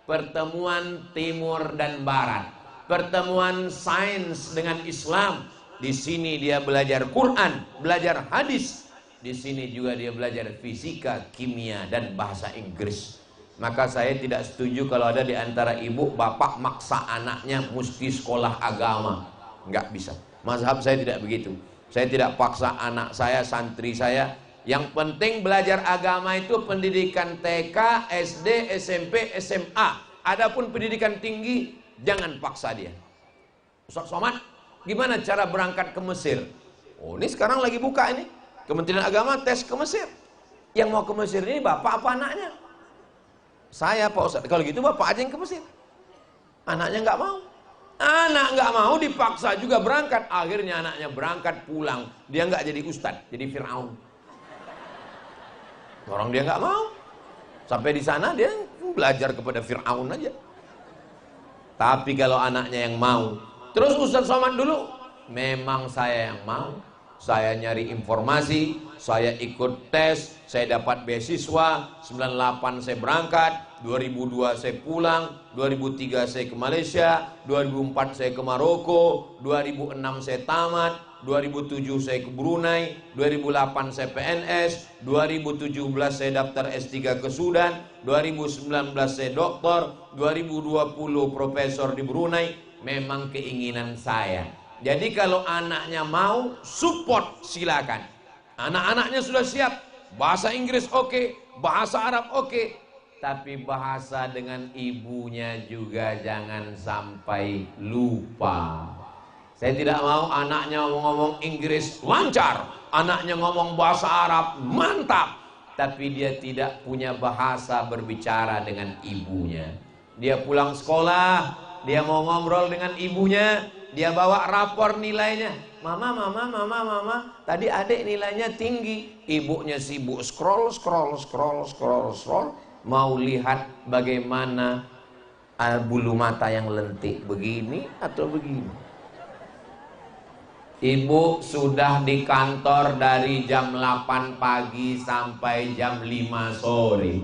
Pertemuan timur dan barat, pertemuan sains dengan Islam. Di sini dia belajar Quran, belajar hadis. Di sini juga dia belajar fisika, kimia, dan bahasa Inggris. Maka saya tidak setuju kalau ada di antara ibu bapak maksa anaknya mesti sekolah agama. Nggak bisa. Mazhab saya tidak begitu. Saya tidak paksa anak saya, santri saya. Yang penting belajar agama itu pendidikan TK, SD, SMP, SMA. Adapun pendidikan tinggi, jangan paksa dia. Ustaz Somad, gimana cara berangkat ke Mesir? Oh, ini sekarang lagi buka ini. Kementerian Agama tes ke Mesir. Yang mau ke Mesir ini bapak apa anaknya? Saya Pak Ustaz. Kalau gitu bapak aja yang ke Mesir. Anaknya nggak mau. Anak nggak mau dipaksa juga berangkat. Akhirnya anaknya berangkat pulang. Dia nggak jadi ustadz, jadi Fir'aun. Orang dia nggak mau. Sampai di sana dia belajar kepada Fir'aun aja. Tapi kalau anaknya yang mau, terus Ustaz Somad dulu, memang saya yang mau. Saya nyari informasi, saya ikut tes, saya dapat beasiswa, 98 saya berangkat, 2002 saya pulang, 2003 saya ke Malaysia, 2004 saya ke Maroko, 2006 saya tamat, 2007 saya ke Brunei, 2008 saya PNS, 2017 saya daftar S3 ke Sudan, 2019 saya doktor, 2020 profesor di Brunei. Memang keinginan saya. Jadi kalau anaknya mau, support silakan. Anak-anaknya sudah siap, bahasa Inggris oke, bahasa Arab oke. Tapi bahasa dengan ibunya juga jangan sampai lupa. Saya tidak mau anaknya ngomong Inggris lancar, anaknya ngomong bahasa Arab mantap, tapi dia tidak punya bahasa berbicara dengan ibunya. Dia pulang sekolah, dia mau ngobrol dengan ibunya, dia bawa rapor nilainya. Mama, tadi adik nilainya tinggi. Ibunya sibuk scroll, mau lihat bagaimana bulu mata yang lentik, begini atau begini. Ibu sudah di kantor dari jam 8 pagi sampai jam 5 sore.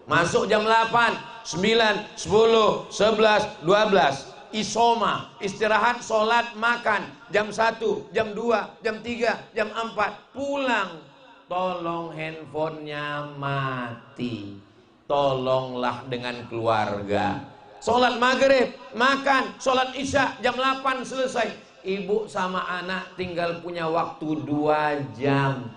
Masuk jam 8, 9, 10, 11, 12. Isoma, istirahat, sholat, makan. Jam 1, jam 2, jam 3, jam 4. Pulang. Tolong handphonenya mati. Tolonglah dengan keluarga. Sholat maghrib, makan, sholat isya, jam 8 selesai. Ibu sama anak tinggal punya waktu 2 jam.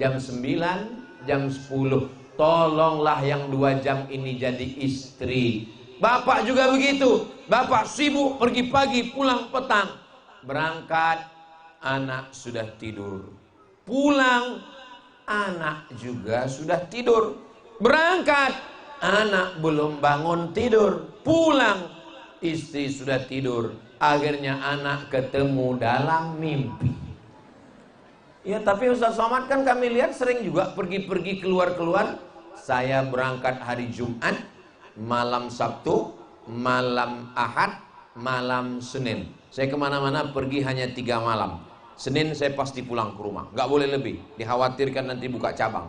Jam 9, jam 10. Tolonglah yang 2 jam ini jadi istri. Bapak juga begitu. Bapak sibuk pergi pagi, pulang petang. Berangkat, anak sudah tidur. Pulang, anak juga sudah tidur. Berangkat, anak belum bangun tidur, pulang istri sudah tidur. Akhirnya anak ketemu dalam mimpi. Ya tapi Ustaz Somad kan kami lihat sering juga pergi-pergi keluar-keluar. Saya berangkat hari Jumat, malam Sabtu, malam Ahad, malam Senin. Saya kemana-mana pergi hanya 3 malam. Senin saya pasti pulang ke rumah, nggak boleh lebih, dikhawatirkan nanti buka cabang.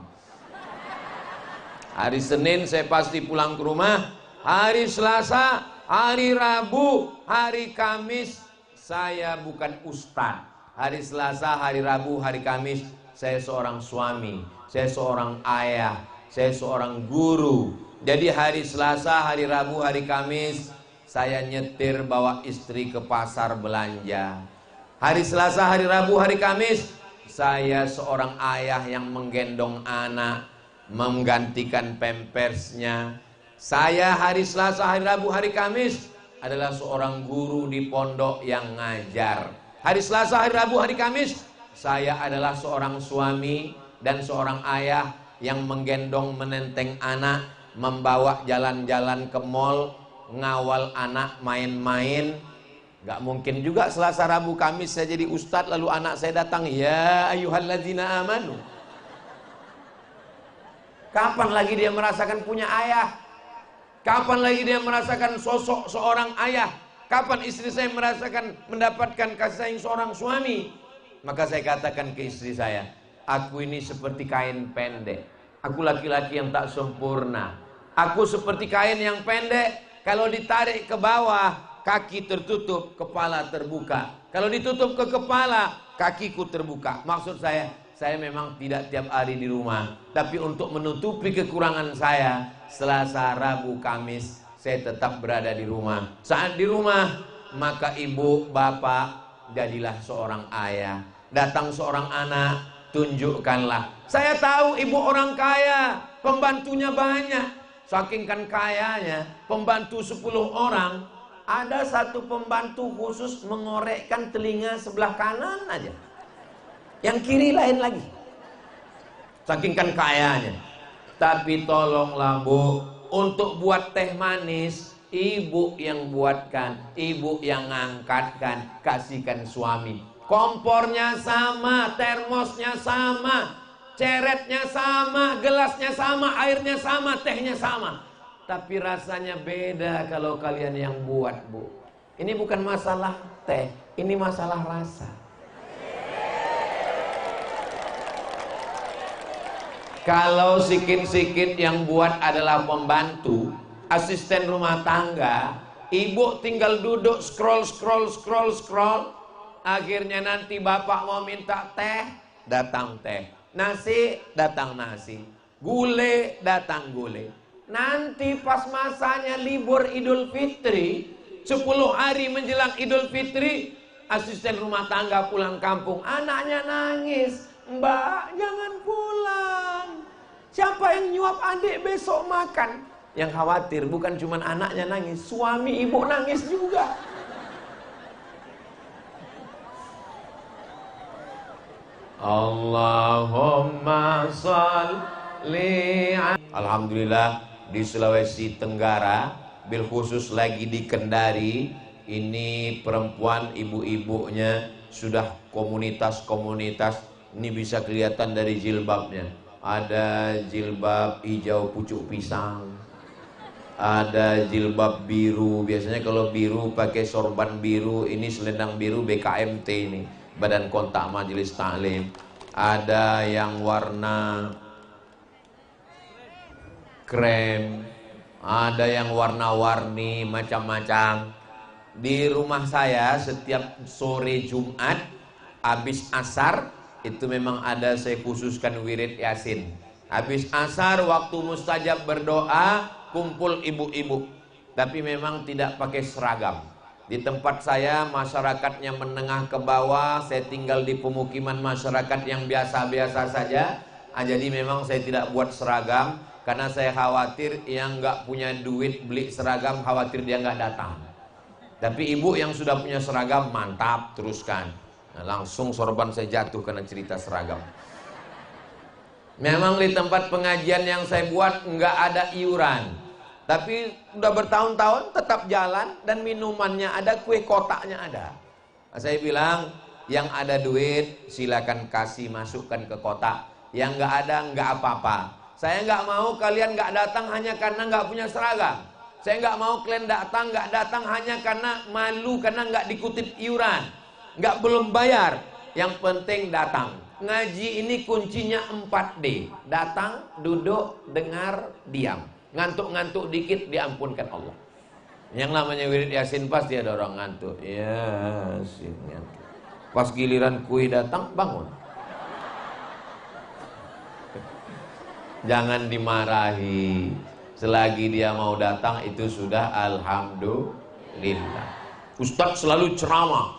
Hari Senin saya pasti pulang ke rumah. Hari Selasa, hari Rabu, hari Kamis saya bukan ustadz. Hari Selasa, hari Rabu, hari Kamis saya seorang suami, saya seorang ayah, saya seorang guru. Jadi hari Selasa, hari Rabu, hari Kamis saya nyetir bawa istri ke pasar belanja. Hari Selasa, hari Rabu, hari Kamis saya seorang ayah yang menggendong anak, menggantikan pampersnya. Saya hari Selasa, hari Rabu, hari Kamis adalah seorang guru di pondok yang ngajar. Hari Selasa, hari Rabu, hari Kamis saya adalah seorang suami dan seorang ayah yang menggendong menenteng anak, membawa jalan-jalan ke mall, ngawal anak main-main. Gak mungkin juga Selasa, Rabu, Kamis saya jadi ustadz lalu anak saya datang, ya ayyuhalladzina amanu. Kapan lagi dia merasakan punya ayah? Kapan lagi dia merasakan sosok seorang ayah? Kapan istri saya merasakan mendapatkan kasih sayang seorang suami? Maka saya katakan ke istri saya, aku ini seperti kain pendek. Aku laki-laki yang tak sempurna. Aku seperti kain yang pendek, kalau ditarik ke bawah, kaki tertutup, kepala terbuka. Kalau ditutup ke kepala, kakiku terbuka. Maksud saya memang tidak tiap hari di rumah, tapi untuk menutupi kekurangan saya, Selasa, Rabu, Kamis saya tetap berada di rumah. Saat di rumah, maka ibu, bapak, jadilah seorang ayah. Datang seorang anak, tunjukkanlah. Saya tahu ibu orang kaya, pembantunya banyak. Saking kan kayanya, pembantu 10 orang, ada satu pembantu khusus mengorekkan telinga sebelah kanan aja. Yang kiri lain lagi. Saking kan kayanya. Tapi tolonglah Bu, untuk buat teh manis, ibu yang buatkan, ibu yang ngangkatkan, kasihkan suami. Kompornya sama, termosnya sama, ceretnya sama, gelasnya sama, airnya sama, tehnya sama. Tapi rasanya beda kalau kalian yang buat Bu. Ini bukan masalah teh, ini masalah rasa. Kalau sikit-sikit yang buat adalah pembantu, asisten rumah tangga, ibu tinggal duduk scroll. Akhirnya nanti bapak mau minta teh, datang teh. Nasi, datang nasi. Gule, datang gule. Nanti pas masanya libur Idul Fitri, 10 hari menjelang Idul Fitri, asisten rumah tangga pulang kampung, anaknya nangis. Mbak, jangan pulang. Siapa yang nyuap adik besok makan? Yang khawatir bukan cuma anaknya nangis, suami ibu nangis juga. Allahumma sholli. Alhamdulillah di Sulawesi Tenggara, bil khusus lagi di Kendari, ini perempuan ibu-ibunya sudah komunitas-komunitas. Ini bisa kelihatan dari jilbabnya. Ada jilbab hijau pucuk pisang, ada jilbab biru. Biasanya kalau biru pakai sorban biru, ini selendang biru BKMT ini, Badan Kontak Majelis Taklim. Ada yang warna krem, ada yang warna-warni macam-macam. Di rumah saya setiap sore Jumat habis asar itu memang ada saya khususkan wirid Yasin. Habis asar waktu mustajab berdoa, kumpul ibu-ibu. Tapi memang tidak pakai seragam. Di tempat saya masyarakatnya menengah ke bawah, saya tinggal di pemukiman masyarakat yang biasa-biasa saja. Jadi memang saya tidak buat seragam, karena saya khawatir yang nggak punya duit beli seragam, khawatir dia nggak datang. Tapi ibu yang sudah punya seragam, mantap, teruskan. Nah, langsung sorban saya jatuh karena cerita seragam. Memang di tempat pengajian yang saya buat nggak ada iuran, tapi udah bertahun-tahun tetap jalan dan minumannya ada, kue kotaknya ada. Saya bilang, yang ada duit silakan kasih masukkan ke kotak, yang nggak ada nggak apa-apa. Saya nggak mau kalian nggak datang hanya karena nggak punya seragam. Saya nggak mau kalian nggak datang hanya karena malu, karena nggak dikutip iuran, nggak belum bayar. Yang penting datang. Ngaji ini kuncinya 4D. Datang, duduk, dengar, diam. Ngantuk-ngantuk dikit diampunkan Allah. Yang namanya wirid Yasin pasti ada orang ngantuk. Yasin ngantuk. Pas giliran kui datang, bangun. Jangan dimarahi. Selagi dia mau datang itu sudah alhamdulillah. Ustadz selalu ceramah,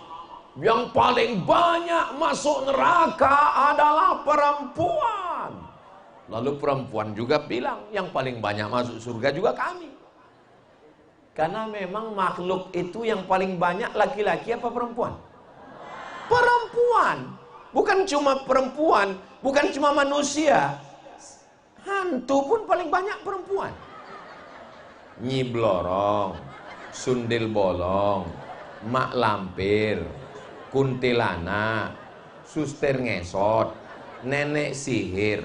yang paling banyak masuk neraka adalah perempuan. Lalu perempuan juga bilang, yang paling banyak masuk surga juga kami. Karena memang makhluk itu yang paling banyak laki-laki apa perempuan? Perempuan. Bukan cuma perempuan, bukan cuma manusia. Hantu pun paling banyak perempuan. Nyi Blorong, Sundel Bolong, Mak Lampir, kuntilanak, suster ngesot, nenek sihir.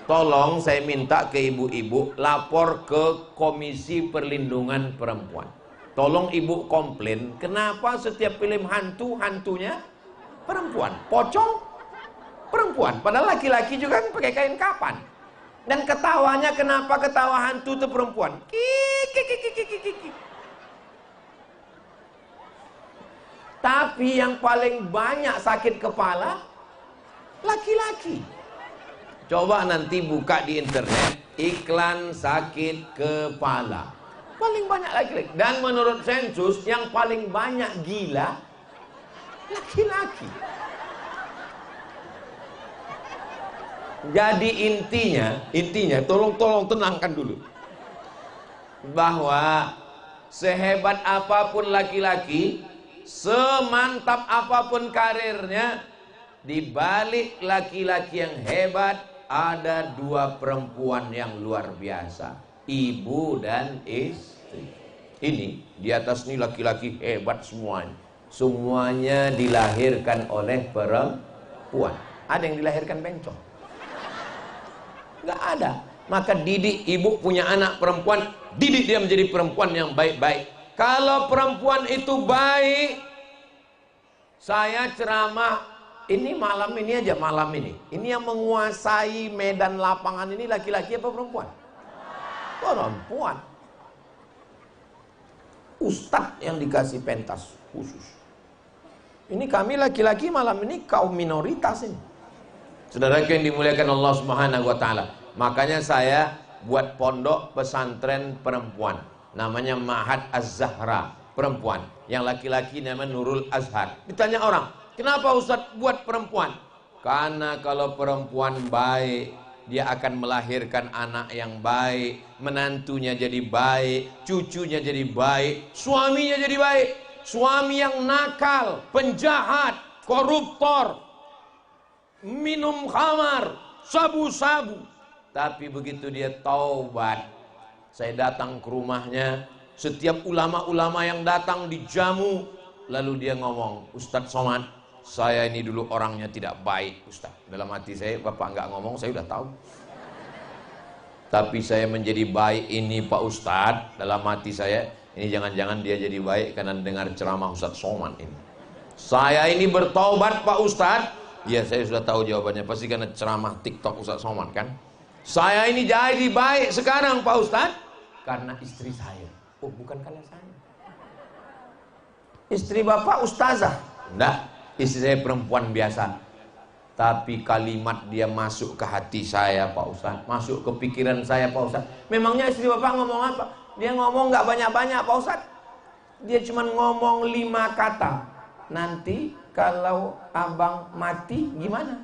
Tolong saya minta ke ibu-ibu lapor ke Komisi Perlindungan Perempuan. Tolong ibu komplain, kenapa setiap film hantu, hantunya perempuan, pocong perempuan, padahal laki-laki juga kan pakai kain kapan. Dan ketawanya, kenapa ketawa hantu itu perempuan? Kiki. Tapi yang paling banyak sakit kepala laki-laki. Coba nanti buka di internet iklan sakit kepala. Paling banyak laki-laki. Dan menurut sensus yang paling banyak gila laki-laki. Jadi intinya tolong tenangkan dulu. Bahwa sehebat apapun laki-laki, semantap apapun karirnya, di balik laki-laki yang hebat ada dua perempuan yang luar biasa, ibu dan istri. Ini di atas ini laki-laki hebat semuanya. Semuanya dilahirkan oleh perempuan. Ada yang dilahirkan bencong? Nggak ada. Maka didik, ibu punya anak perempuan, didik dia menjadi perempuan yang baik-baik. Kalau perempuan itu baik, saya ceramah ini malam ini aja, malam ini. Ini yang menguasai medan lapangan ini laki-laki apa perempuan? Perempuan. Ustadz yang dikasih pentas khusus. Ini kami laki-laki malam ini kaum minoritas ini. Saudara yang dimuliakan Allah Subhanahu wa taala. Makanya saya buat pondok pesantren perempuan. Namanya Ma'had Az-Zahra, perempuan. Yang laki-laki namanya Nurul Azhar. Ditanya orang, kenapa Ustaz buat perempuan? Karena kalau perempuan baik, dia akan melahirkan anak yang baik, menantunya jadi baik, cucunya jadi baik, suaminya jadi baik. Suami yang nakal, penjahat, koruptor, minum khamar, sabu-sabu, tapi begitu dia taubat, saya datang ke rumahnya, setiap ulama-ulama yang datang dijamu, lalu dia ngomong, Ustadz Somad, saya ini dulu orangnya tidak baik Ustadz. Dalam hati saya, Bapak nggak ngomong, saya udah tahu. Tapi saya menjadi baik ini Pak Ustadz, dalam hati saya, ini jangan-jangan dia jadi baik karena dengar ceramah Ustadz Somad ini. Saya ini bertaubat Pak Ustadz. Ya saya sudah tahu jawabannya, pasti karena ceramah TikTok Ustadz Somad kan. Saya ini jadi baik sekarang Pak Ustadz karena istri saya. Oh bukan karena saya. Istri Bapak ustazah? Enggak, istri saya perempuan biasa. Tapi kalimat dia masuk ke hati saya Pak Ustadz, masuk ke pikiran saya Pak Ustadz. Memangnya istri Bapak ngomong apa? Dia ngomong nggak banyak-banyak Pak Ustadz. Dia cuma ngomong 5 kata. Nanti kalau abang mati gimana?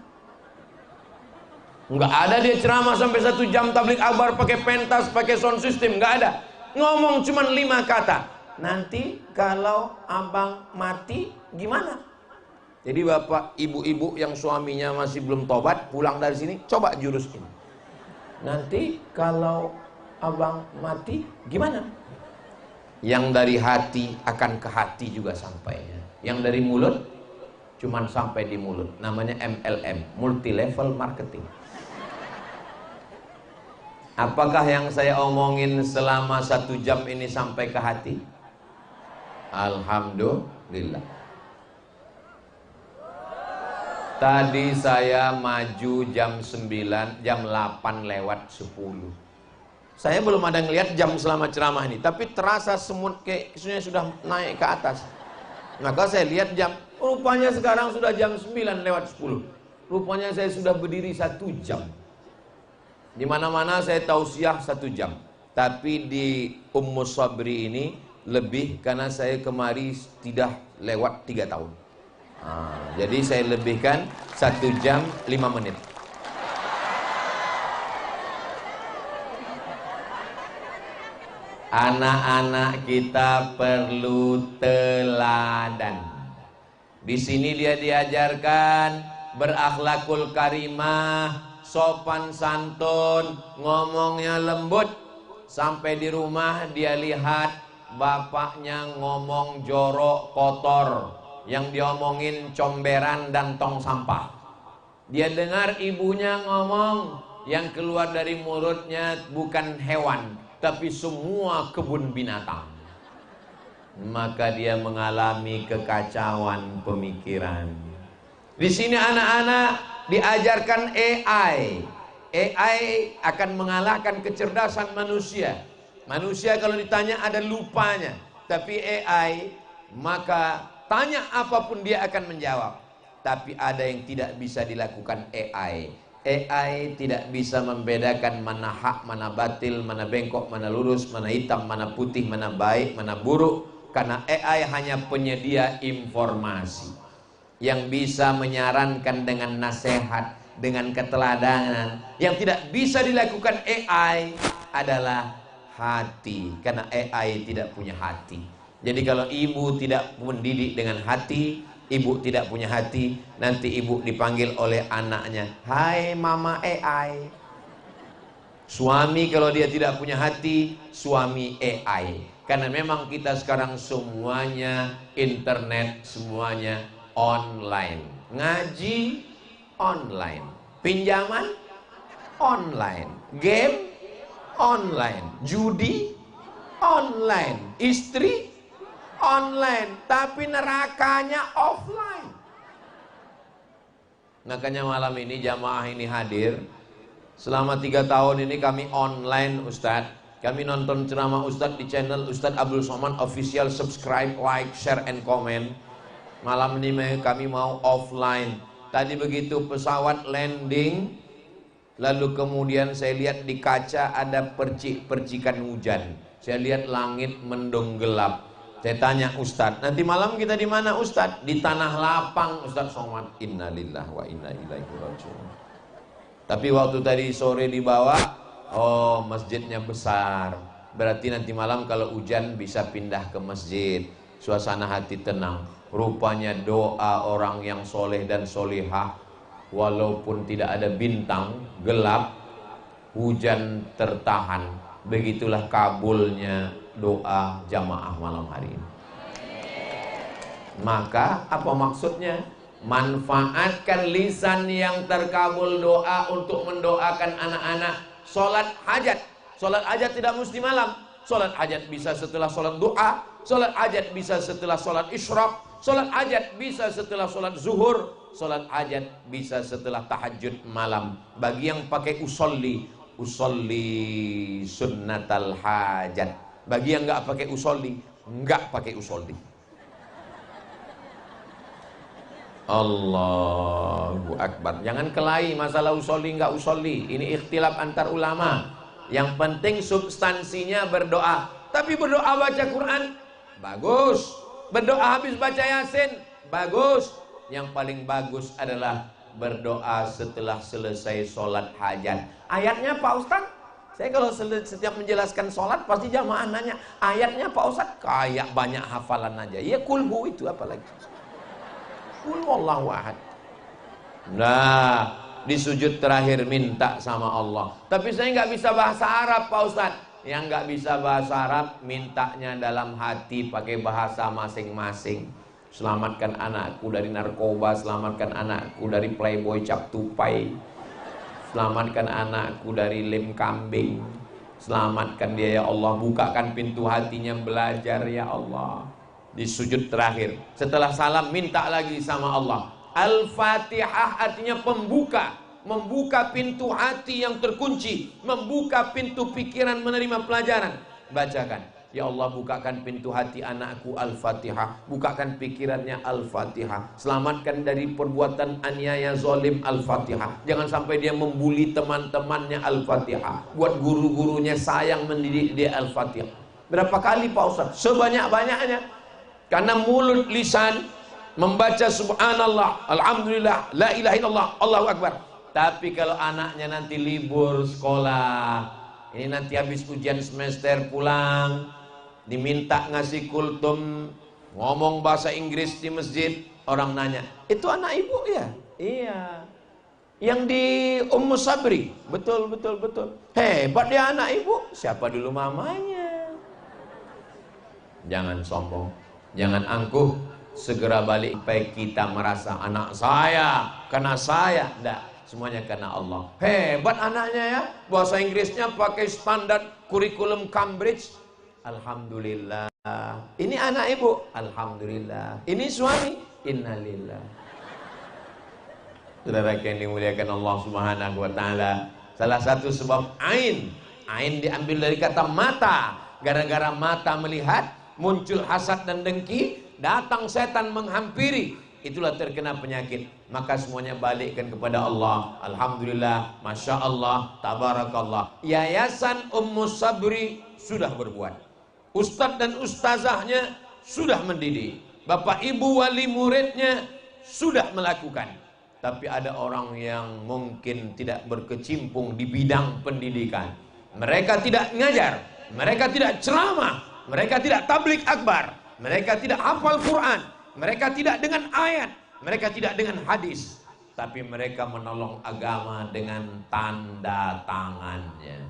Nggak ada dia ceramah sampai 1 jam tablik akbar pakai pentas, pakai sound system, nggak ada. Ngomong cuma 5 kata. Nanti kalau abang mati gimana? Jadi bapak, ibu-ibu yang suaminya masih belum tobat, pulang dari sini, coba jurus ini. Nanti kalau abang mati gimana? Yang dari hati akan ke hati juga sampainya. Yang dari mulut cuman sampai di mulut. Namanya MLM, multi level marketing. Apakah yang saya omongin selama 1 jam ini sampai ke hati? Alhamdulillah. Tadi saya maju jam 9, jam 8 lewat 10. Saya belum ada ngelihat jam selama ceramah ini, tapi terasa semut kayak sudah naik ke atas. Maka saya lihat jam, rupanya sekarang sudah jam 9 lewat 10. Rupanya saya sudah berdiri 1 jam. Di mana-mana saya tausiah 1 jam. Tapi di Ummu Sabri ini lebih, karena saya kemari tidak lewat 3 tahun. Jadi saya lebihkan 1 jam 5 menit. Anak-anak kita perlu teladan. Di sini dia diajarkan berakhlakul karimah, sopan santun, ngomongnya lembut. Sampai di rumah dia lihat bapaknya ngomong jorok, kotor, yang diomongin comberan dan tong sampah. Dia dengar ibunya ngomong, yang keluar dari mulutnya bukan hewan, tapi semua kebun binatang. Maka dia mengalami kekacauan pemikiran. Di sini anak-anak diajarkan AI. AI akan mengalahkan kecerdasan manusia. Manusia kalau ditanya ada lupanya, tapi AI maka tanya apapun dia akan menjawab. Tapi ada yang tidak bisa dilakukan AI. AI tidak bisa membedakan mana hak, mana batil, mana bengkok, mana lurus, mana hitam, mana putih, mana baik, mana buruk. Karena AI hanya penyedia informasi yang bisa menyarankan dengan nasihat, dengan keteladanan. Yang tidak bisa dilakukan AI adalah hati, karena AI tidak punya hati. Jadi kalau ibu tidak mendidik dengan hati, ibu tidak punya hati, nanti ibu dipanggil oleh anaknya, "Hai mama AI." Suami kalau dia tidak punya hati, suami AI. Karena memang kita sekarang semuanya internet, semuanya online. Ngaji online, pinjaman online, game online, judi online, istri online, tapi nerakanya offline. Makanya malam ini jamaah ini hadir. Selama 3 tahun ini kami online Ustadz. Kami nonton ceramah Ustadz di channel Ustadz Abdul Somad Official. Subscribe, like, share, and comment. Malam ini kami mau offline. Tadi begitu pesawat landing, lalu kemudian saya lihat di kaca ada percikan hujan. Saya lihat langit mendung gelap. Saya tanya Ustadz, nanti malam kita di mana Ustadz? Di Tanah Lapang Ustadz Somad. Innalillahi wa inna ilaihi raji'un. Tapi waktu tadi sore di bawah, oh masjidnya besar. Berarti nanti malam kalau hujan bisa pindah ke masjid. Suasana hati tenang. Rupanya doa orang yang soleh dan solehah, walaupun tidak ada bintang, gelap, hujan tertahan. Begitulah kabulnya doa jamaah malam hari ini. Maka apa maksudnya? Manfaatkan lisan yang terkabul doa untuk mendoakan anak-anak. Sholat hajat. Sholat hajat tidak mesti malam. Sholat hajat bisa setelah sholat doa. Sholat hajat bisa setelah sholat isyraq. Sholat hajat bisa setelah sholat zuhur. Sholat hajat bisa setelah tahajud malam. Bagi yang pakai usolli sunnatal hajat. Bagi yang nggak pakai usolli, nggak pakai usolli. Allahu Akbar. Jangan kelahi masalah usolli nggak usolli. Ini ikhtilaf antar ulama. Yang penting substansinya berdoa. Tapi berdoa baca Quran bagus. Berdoa habis baca Yasin bagus. Yang paling bagus adalah berdoa setelah selesai sholat hajat. Ayatnya Pak Ustadz, saya kalau setiap menjelaskan sholat pasti jamaah nanya, ayatnya Pak Ustadz kayak banyak hafalan aja. Ya kulhu itu apalagi. Kul wallahu ahad. Nah, di sujud terakhir minta sama Allah. Tapi saya nggak bisa bahasa Arab Pak Ustadz. Yang nggak bisa bahasa Arab, mintanya dalam hati pakai bahasa masing-masing. Selamatkan anakku dari narkoba, selamatkan anakku dari playboy cap tupai, selamatkan anakku dari lem kambing, selamatkan dia ya Allah, bukakan pintu hatinya belajar ya Allah. Di sujud terakhir, setelah salam minta lagi sama Allah. Al-Fatihah artinya pembuka, membuka pintu hati yang terkunci, membuka pintu pikiran menerima pelajaran. Bacakan, ya Allah bukakan pintu hati anakku Al-Fatihah, bukakan pikirannya Al-Fatihah, selamatkan dari perbuatan aniaya zalim Al-Fatihah, jangan sampai dia membuli teman-temannya Al-Fatihah, buat guru-gurunya sayang mendidik dia Al-Fatihah. Berapa kali Pak Ustaz? Sebanyak-banyaknya. Karena mulut lisan membaca subhanallah, alhamdulillah, la ilaha illallah, Allahu akbar. Tapi kalau anaknya nanti libur sekolah, ini nanti habis ujian semester pulang, diminta ngasih kultum, ngomong bahasa Inggris di masjid, orang nanya, itu anak ibu ya? Iya. Yang di Ummu Sabri, betul. Hebat dia anak ibu. Siapa dulu mamanya? Jangan sombong, jangan angkuh, segera balik sampai kita merasa anak saya, karena saya, enggak, semuanya karena Allah. Hebat anaknya ya, bahasa Inggrisnya pakai standar kurikulum Cambridge. Alhamdulillah. Ini anak ibu, alhamdulillah. Ini suami, innalillah. Saudara yang dimuliakan Allah Subhanahu wa taala, salah satu sebab ain diambil dari kata mata. Gara-gara mata melihat, muncul hasad dan dengki, datang setan menghampiri, itulah terkena penyakit. Maka semuanya balikkan kepada Allah. Alhamdulillah, masya Allah, tabarakallah. Yayasan Ummu Sabri sudah berbuat, ustadz dan ustazahnya sudah mendidik, bapak ibu wali muridnya sudah melakukan. Tapi ada orang yang mungkin tidak berkecimpung di bidang pendidikan. Mereka tidak ngajar, mereka tidak ceramah, mereka tidak tablik akbar, mereka tidak hafal Quran, mereka tidak dengan ayat, mereka tidak dengan hadis, tapi mereka menolong agama dengan tanda tangannya.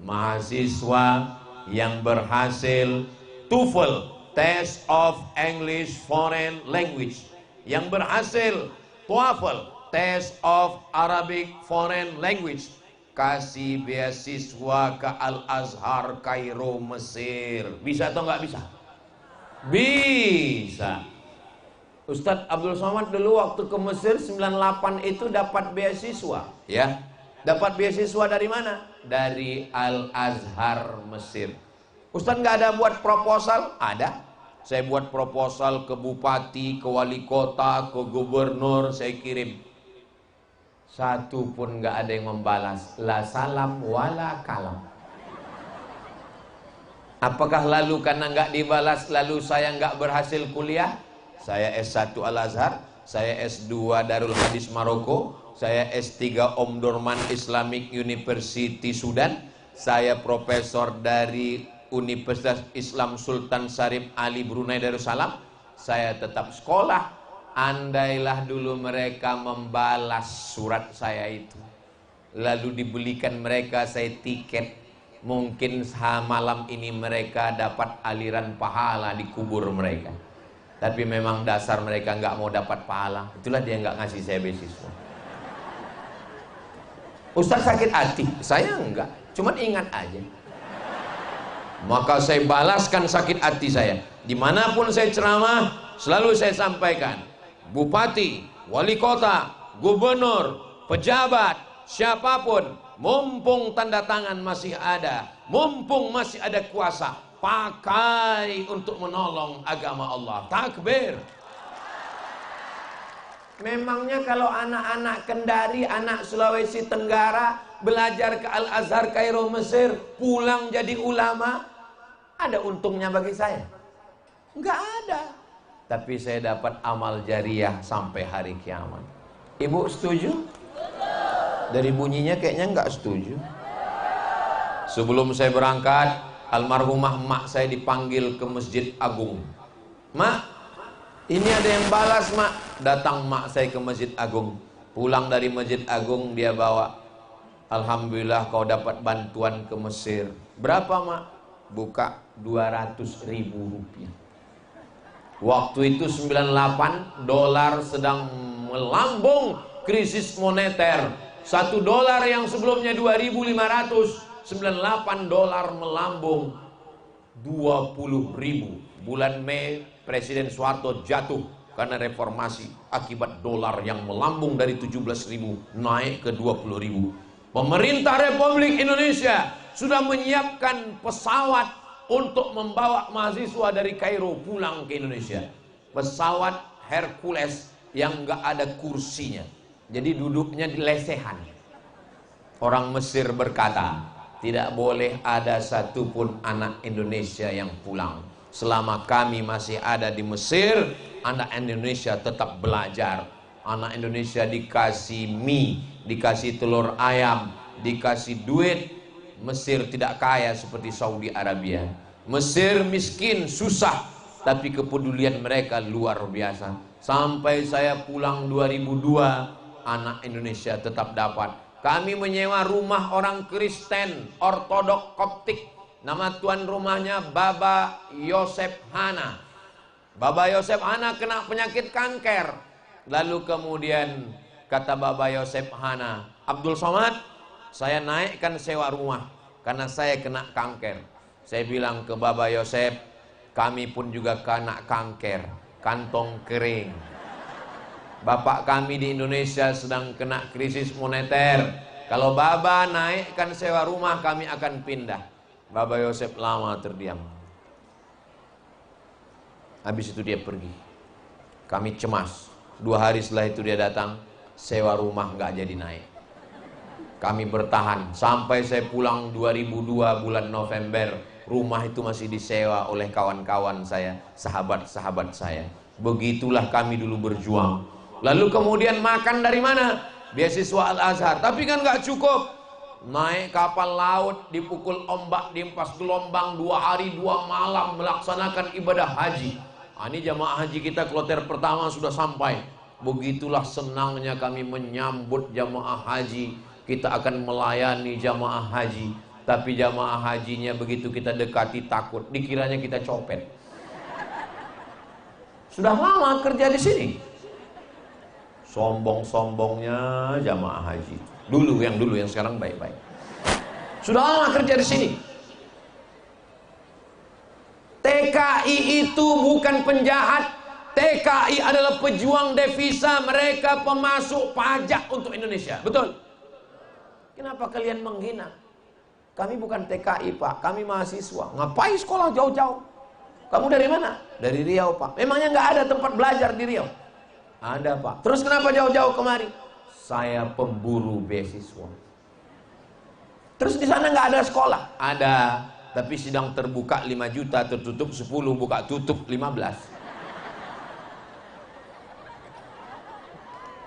Mahasiswa yang berhasil TOEFL, Test of English Foreign Language, yang berhasil TOEFL, Test of Arabic Foreign Language, kasih beasiswa ke Al-Azhar Kairo Mesir. Bisa atau nggak bisa? Bisa. Ustadz Abdul Somad dulu waktu ke Mesir 98 itu dapat beasiswa, ya. Dapat beasiswa dari mana? Dari Al-Azhar Mesir. Ustadz nggak ada buat proposal? Ada. Saya buat proposal ke bupati, ke wali kota, ke gubernur, saya kirim. Satu pun nggak ada yang membalas. La salam wala kalam. Apakah lalu karena nggak dibalas, lalu saya nggak berhasil kuliah? Saya S1 Al-Azhar, saya S2 Darul Hadis Maroko, saya S3 Omdurman Islamic University Sudan, saya profesor dari Universitas Islam Sultan Syarif Ali Brunei Darussalam. Saya tetap sekolah. Andailah dulu mereka membalas surat saya itu, lalu dibelikan mereka saya tiket, mungkin malam ini mereka dapat aliran pahala di kubur mereka. Tapi memang dasar mereka nggak mau dapat pahala, itulah dia nggak ngasih saya beasiswa. Ustaz sakit hati, saya enggak, cuman ingat aja. Maka saya balaskan sakit hati saya. Dimanapun saya ceramah, selalu saya sampaikan, bupati, wali kota, gubernur, pejabat, siapapun, mumpung tanda tangan masih ada, mumpung masih ada kuasa, pakai untuk menolong agama Allah. Takbir. Memangnya kalau anak-anak Kendari, anak Sulawesi Tenggara belajar ke Al-Azhar Kairo Mesir, pulang jadi ulama, ada untungnya bagi saya? Enggak ada. Tapi saya dapat amal jariah sampai hari kiamat. Ibu setuju? Dari bunyinya kayaknya enggak setuju. Sebelum saya berangkat, almarhumah emak saya dipanggil ke Masjid Agung. Mak, ini ada yang balas mak. Datang mak saya ke Masjid Agung. Pulang dari Masjid Agung dia bawa, alhamdulillah kau dapat bantuan ke Mesir. Berapa mak? Buka 200.000 rupiah. Waktu itu 98 dolar sedang melambung krisis moneter. 1 dolar yang sebelumnya 2.500, 98 dolar melambung 20.000. Bulan Mei Presiden Soeharto jatuh karena reformasi akibat dolar yang melambung dari 17.000 naik ke 20.000. Pemerintah Republik Indonesia sudah menyiapkan pesawat untuk membawa mahasiswa dari Kairo pulang ke Indonesia. Pesawat Hercules yang nggak ada kursinya, jadi duduknya di lesehan. Orang Mesir berkata, tidak boleh ada satupun anak Indonesia yang pulang. Selama kami masih ada di Mesir, anak Indonesia tetap belajar. Anak Indonesia dikasih mie, dikasih telur ayam, dikasih duit. Mesir tidak kaya seperti Saudi Arabia. Mesir miskin, susah, tapi kepedulian mereka luar biasa. Sampai saya pulang 2002, anak Indonesia tetap dapat. Kami menyewa rumah orang Kristen Ortodok Koptik. Nama tuan rumahnya Baba Yosef Hana. Baba Yosef Hana kena penyakit kanker. Lalu kemudian kata Baba Yosef Hana, Abdul Somad, saya naikkan sewa rumah karena saya kena kanker. Saya bilang ke Baba Yosef, kami pun juga kena kanker, kantong kering. Bapak kami di Indonesia sedang kena krisis moneter. Kalau Baba naikkan sewa rumah, kami akan pindah. Baba Yosef lama terdiam. Habis itu dia pergi. Kami cemas. 2 hari setelah itu dia datang, sewa rumah nggak jadi naik. Kami bertahan sampai saya pulang 2002 bulan November. Rumah itu masih disewa oleh kawan-kawan saya, sahabat-sahabat saya. Begitulah kami dulu berjuang. Lalu kemudian makan dari mana? Beasiswa Al-Azhar. Tapi kan nggak cukup. Naik kapal laut, dipukul ombak, diempas gelombang, 2 hari 2 malam melaksanakan ibadah haji. Ini jamaah haji kita kloter pertama sudah sampai. Begitulah senangnya kami menyambut jamaah haji. Kita akan melayani jamaah haji. Tapi jamaah hajinya begitu kita dekati takut, dikiranya kita copet. Sudah lama kerja di sini. Sombong-sombongnya jamaah haji. Dulu yang sekarang baik-baik. Sudah lama kerja di sini. TKI itu bukan penjahat. TKI adalah pejuang devisa, mereka pemasuk pajak untuk Indonesia. Betul? Kenapa kalian menghina? Kami bukan TKI pak, kami mahasiswa. Ngapain sekolah jauh-jauh? Kamu dari mana? Dari Riau pak. Memangnya nggak ada tempat belajar di Riau? Ada pak. Terus kenapa jauh-jauh kemari? Saya pemburu beasiswa. Terus di sana nggak ada sekolah? Ada, tapi sidang terbuka 5 juta, tertutup 10, buka tutup 15.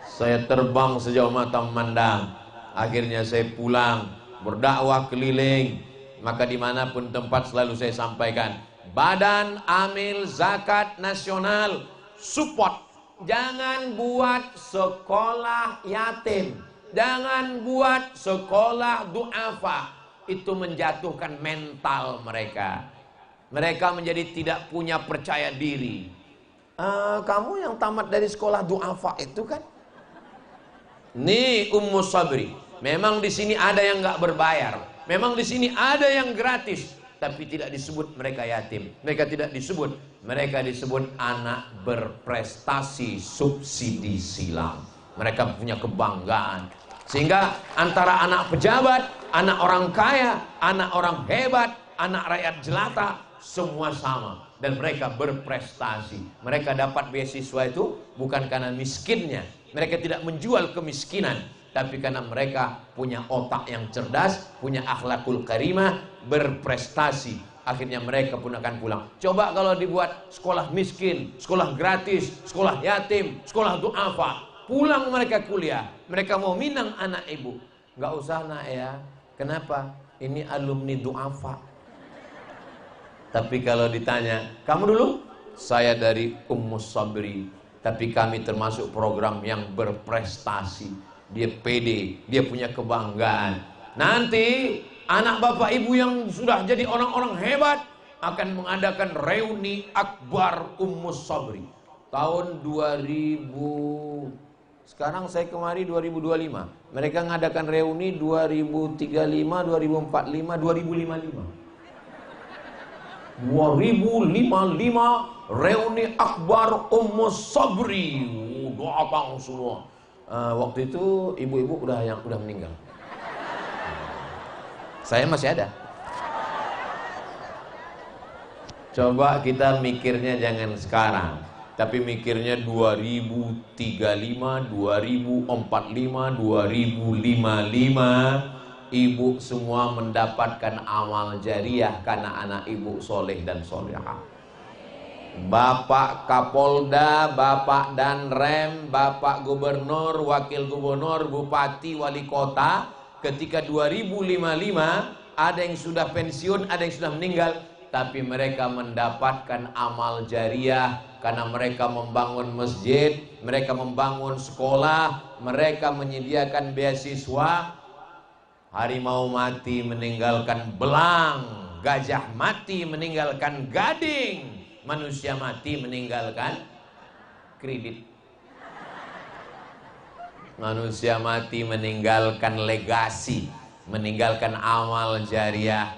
Saya terbang sejauh mata memandang. Akhirnya saya pulang, berdakwah keliling. Maka dimanapun tempat selalu saya sampaikan, Badan Amil Zakat Nasional support. Jangan buat sekolah yatim, jangan buat sekolah du'afa. Itu menjatuhkan mental mereka. Mereka menjadi tidak punya percaya diri. Kamu yang tamat dari sekolah du'afa itu kan? Nih Ummu Sabri, memang di sini ada yang nggak berbayar, memang di sini ada yang gratis, tapi tidak disebut mereka yatim, mereka tidak disebut, mereka disebut anak berprestasi subsidi silang. Mereka punya kebanggaan, sehingga antara anak pejabat, anak orang kaya, anak orang hebat, anak rakyat jelata, semua sama. Dan mereka berprestasi. Mereka dapat beasiswa itu bukan karena miskinnya, mereka tidak menjual kemiskinan, tapi karena mereka punya otak yang cerdas, punya akhlakul karimah, berprestasi. Akhirnya mereka pun akan pulang. Coba kalau dibuat sekolah miskin, sekolah gratis, sekolah yatim, sekolah du'afa, pulang mereka kuliah, mereka mau minang anak ibu. Nggak usah nak ya. Kenapa? Ini alumni du'afa. Tapi kalau ditanya, kamu dulu? Saya dari Ummu Sabri. Tapi kami termasuk program yang berprestasi. Dia pede, dia punya kebanggaan. Nanti anak bapak ibu yang sudah jadi orang-orang hebat akan mengadakan reuni akbar Ummus Sabri tahun 2000. Sekarang saya kemari 2025. Mereka mengadakan reuni 2035, 2045, 2055. 2055 reuni akbar Ummus Sabri. Doa bang semua. Waktu itu ibu-ibu udah meninggal. Saya masih ada. Coba kita mikirnya jangan sekarang, tapi mikirnya 2035, 2045, 2055. Ibu semua mendapatkan amal jariah karena anak ibu soleh dan solehah. Bapak Kapolda, Bapak Danrem, Bapak Gubernur, Wakil Gubernur, Bupati, Wali Kota, ketika 2055 ada yang sudah pensiun, ada yang sudah meninggal, tapi mereka mendapatkan amal jariah karena mereka membangun masjid, mereka membangun sekolah, mereka menyediakan beasiswa. Harimau mati meninggalkan belang, gajah mati meninggalkan gading, manusia mati meninggalkan kredit. Manusia mati meninggalkan legasi, meninggalkan amal jariah.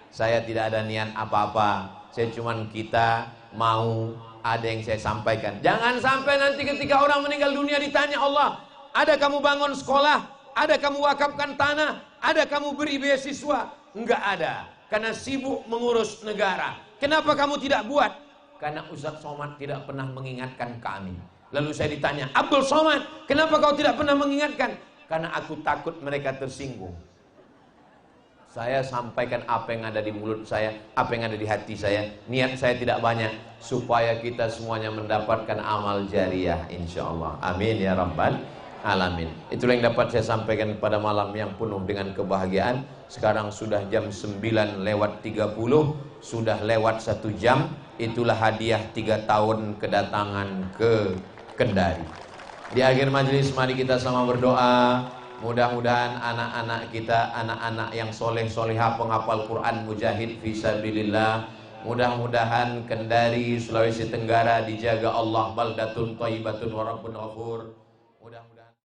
Saya tidak ada niat apa-apa. Saya cuman kita mau ada yang saya sampaikan. Jangan sampai nanti ketika orang meninggal dunia ditanya Allah, ada kamu bangun sekolah? Ada kamu wakafkan tanah? Ada kamu beri beasiswa? Enggak ada. Karena sibuk mengurus negara. Kenapa kamu tidak buat? Karena Ustaz Somad tidak pernah mengingatkan kami. Lalu saya ditanya, Abdul Somad, kenapa kau tidak pernah mengingatkan? Karena aku takut mereka tersinggung. Saya sampaikan apa yang ada di mulut saya, apa yang ada di hati saya. Niat saya tidak banyak, supaya kita semuanya mendapatkan amal jariah, insya Allah. Amin ya Rabbal Alamin. Itulah yang dapat saya sampaikan pada malam yang penuh dengan kebahagiaan. Sekarang sudah jam 9:30, sudah lewat 1 jam. Itulah hadiah 3 tahun kedatangan ke Kendari. Di akhir majelis mari kita sama berdoa. Mudah-mudahan anak-anak kita, anak-anak yang soleh solehah, penghafal Quran, mujahid fisabilillah. Mudah-mudahan Kendari, Sulawesi Tenggara dijaga Allah, baldatun thayyibatun wa rabbun ghafur.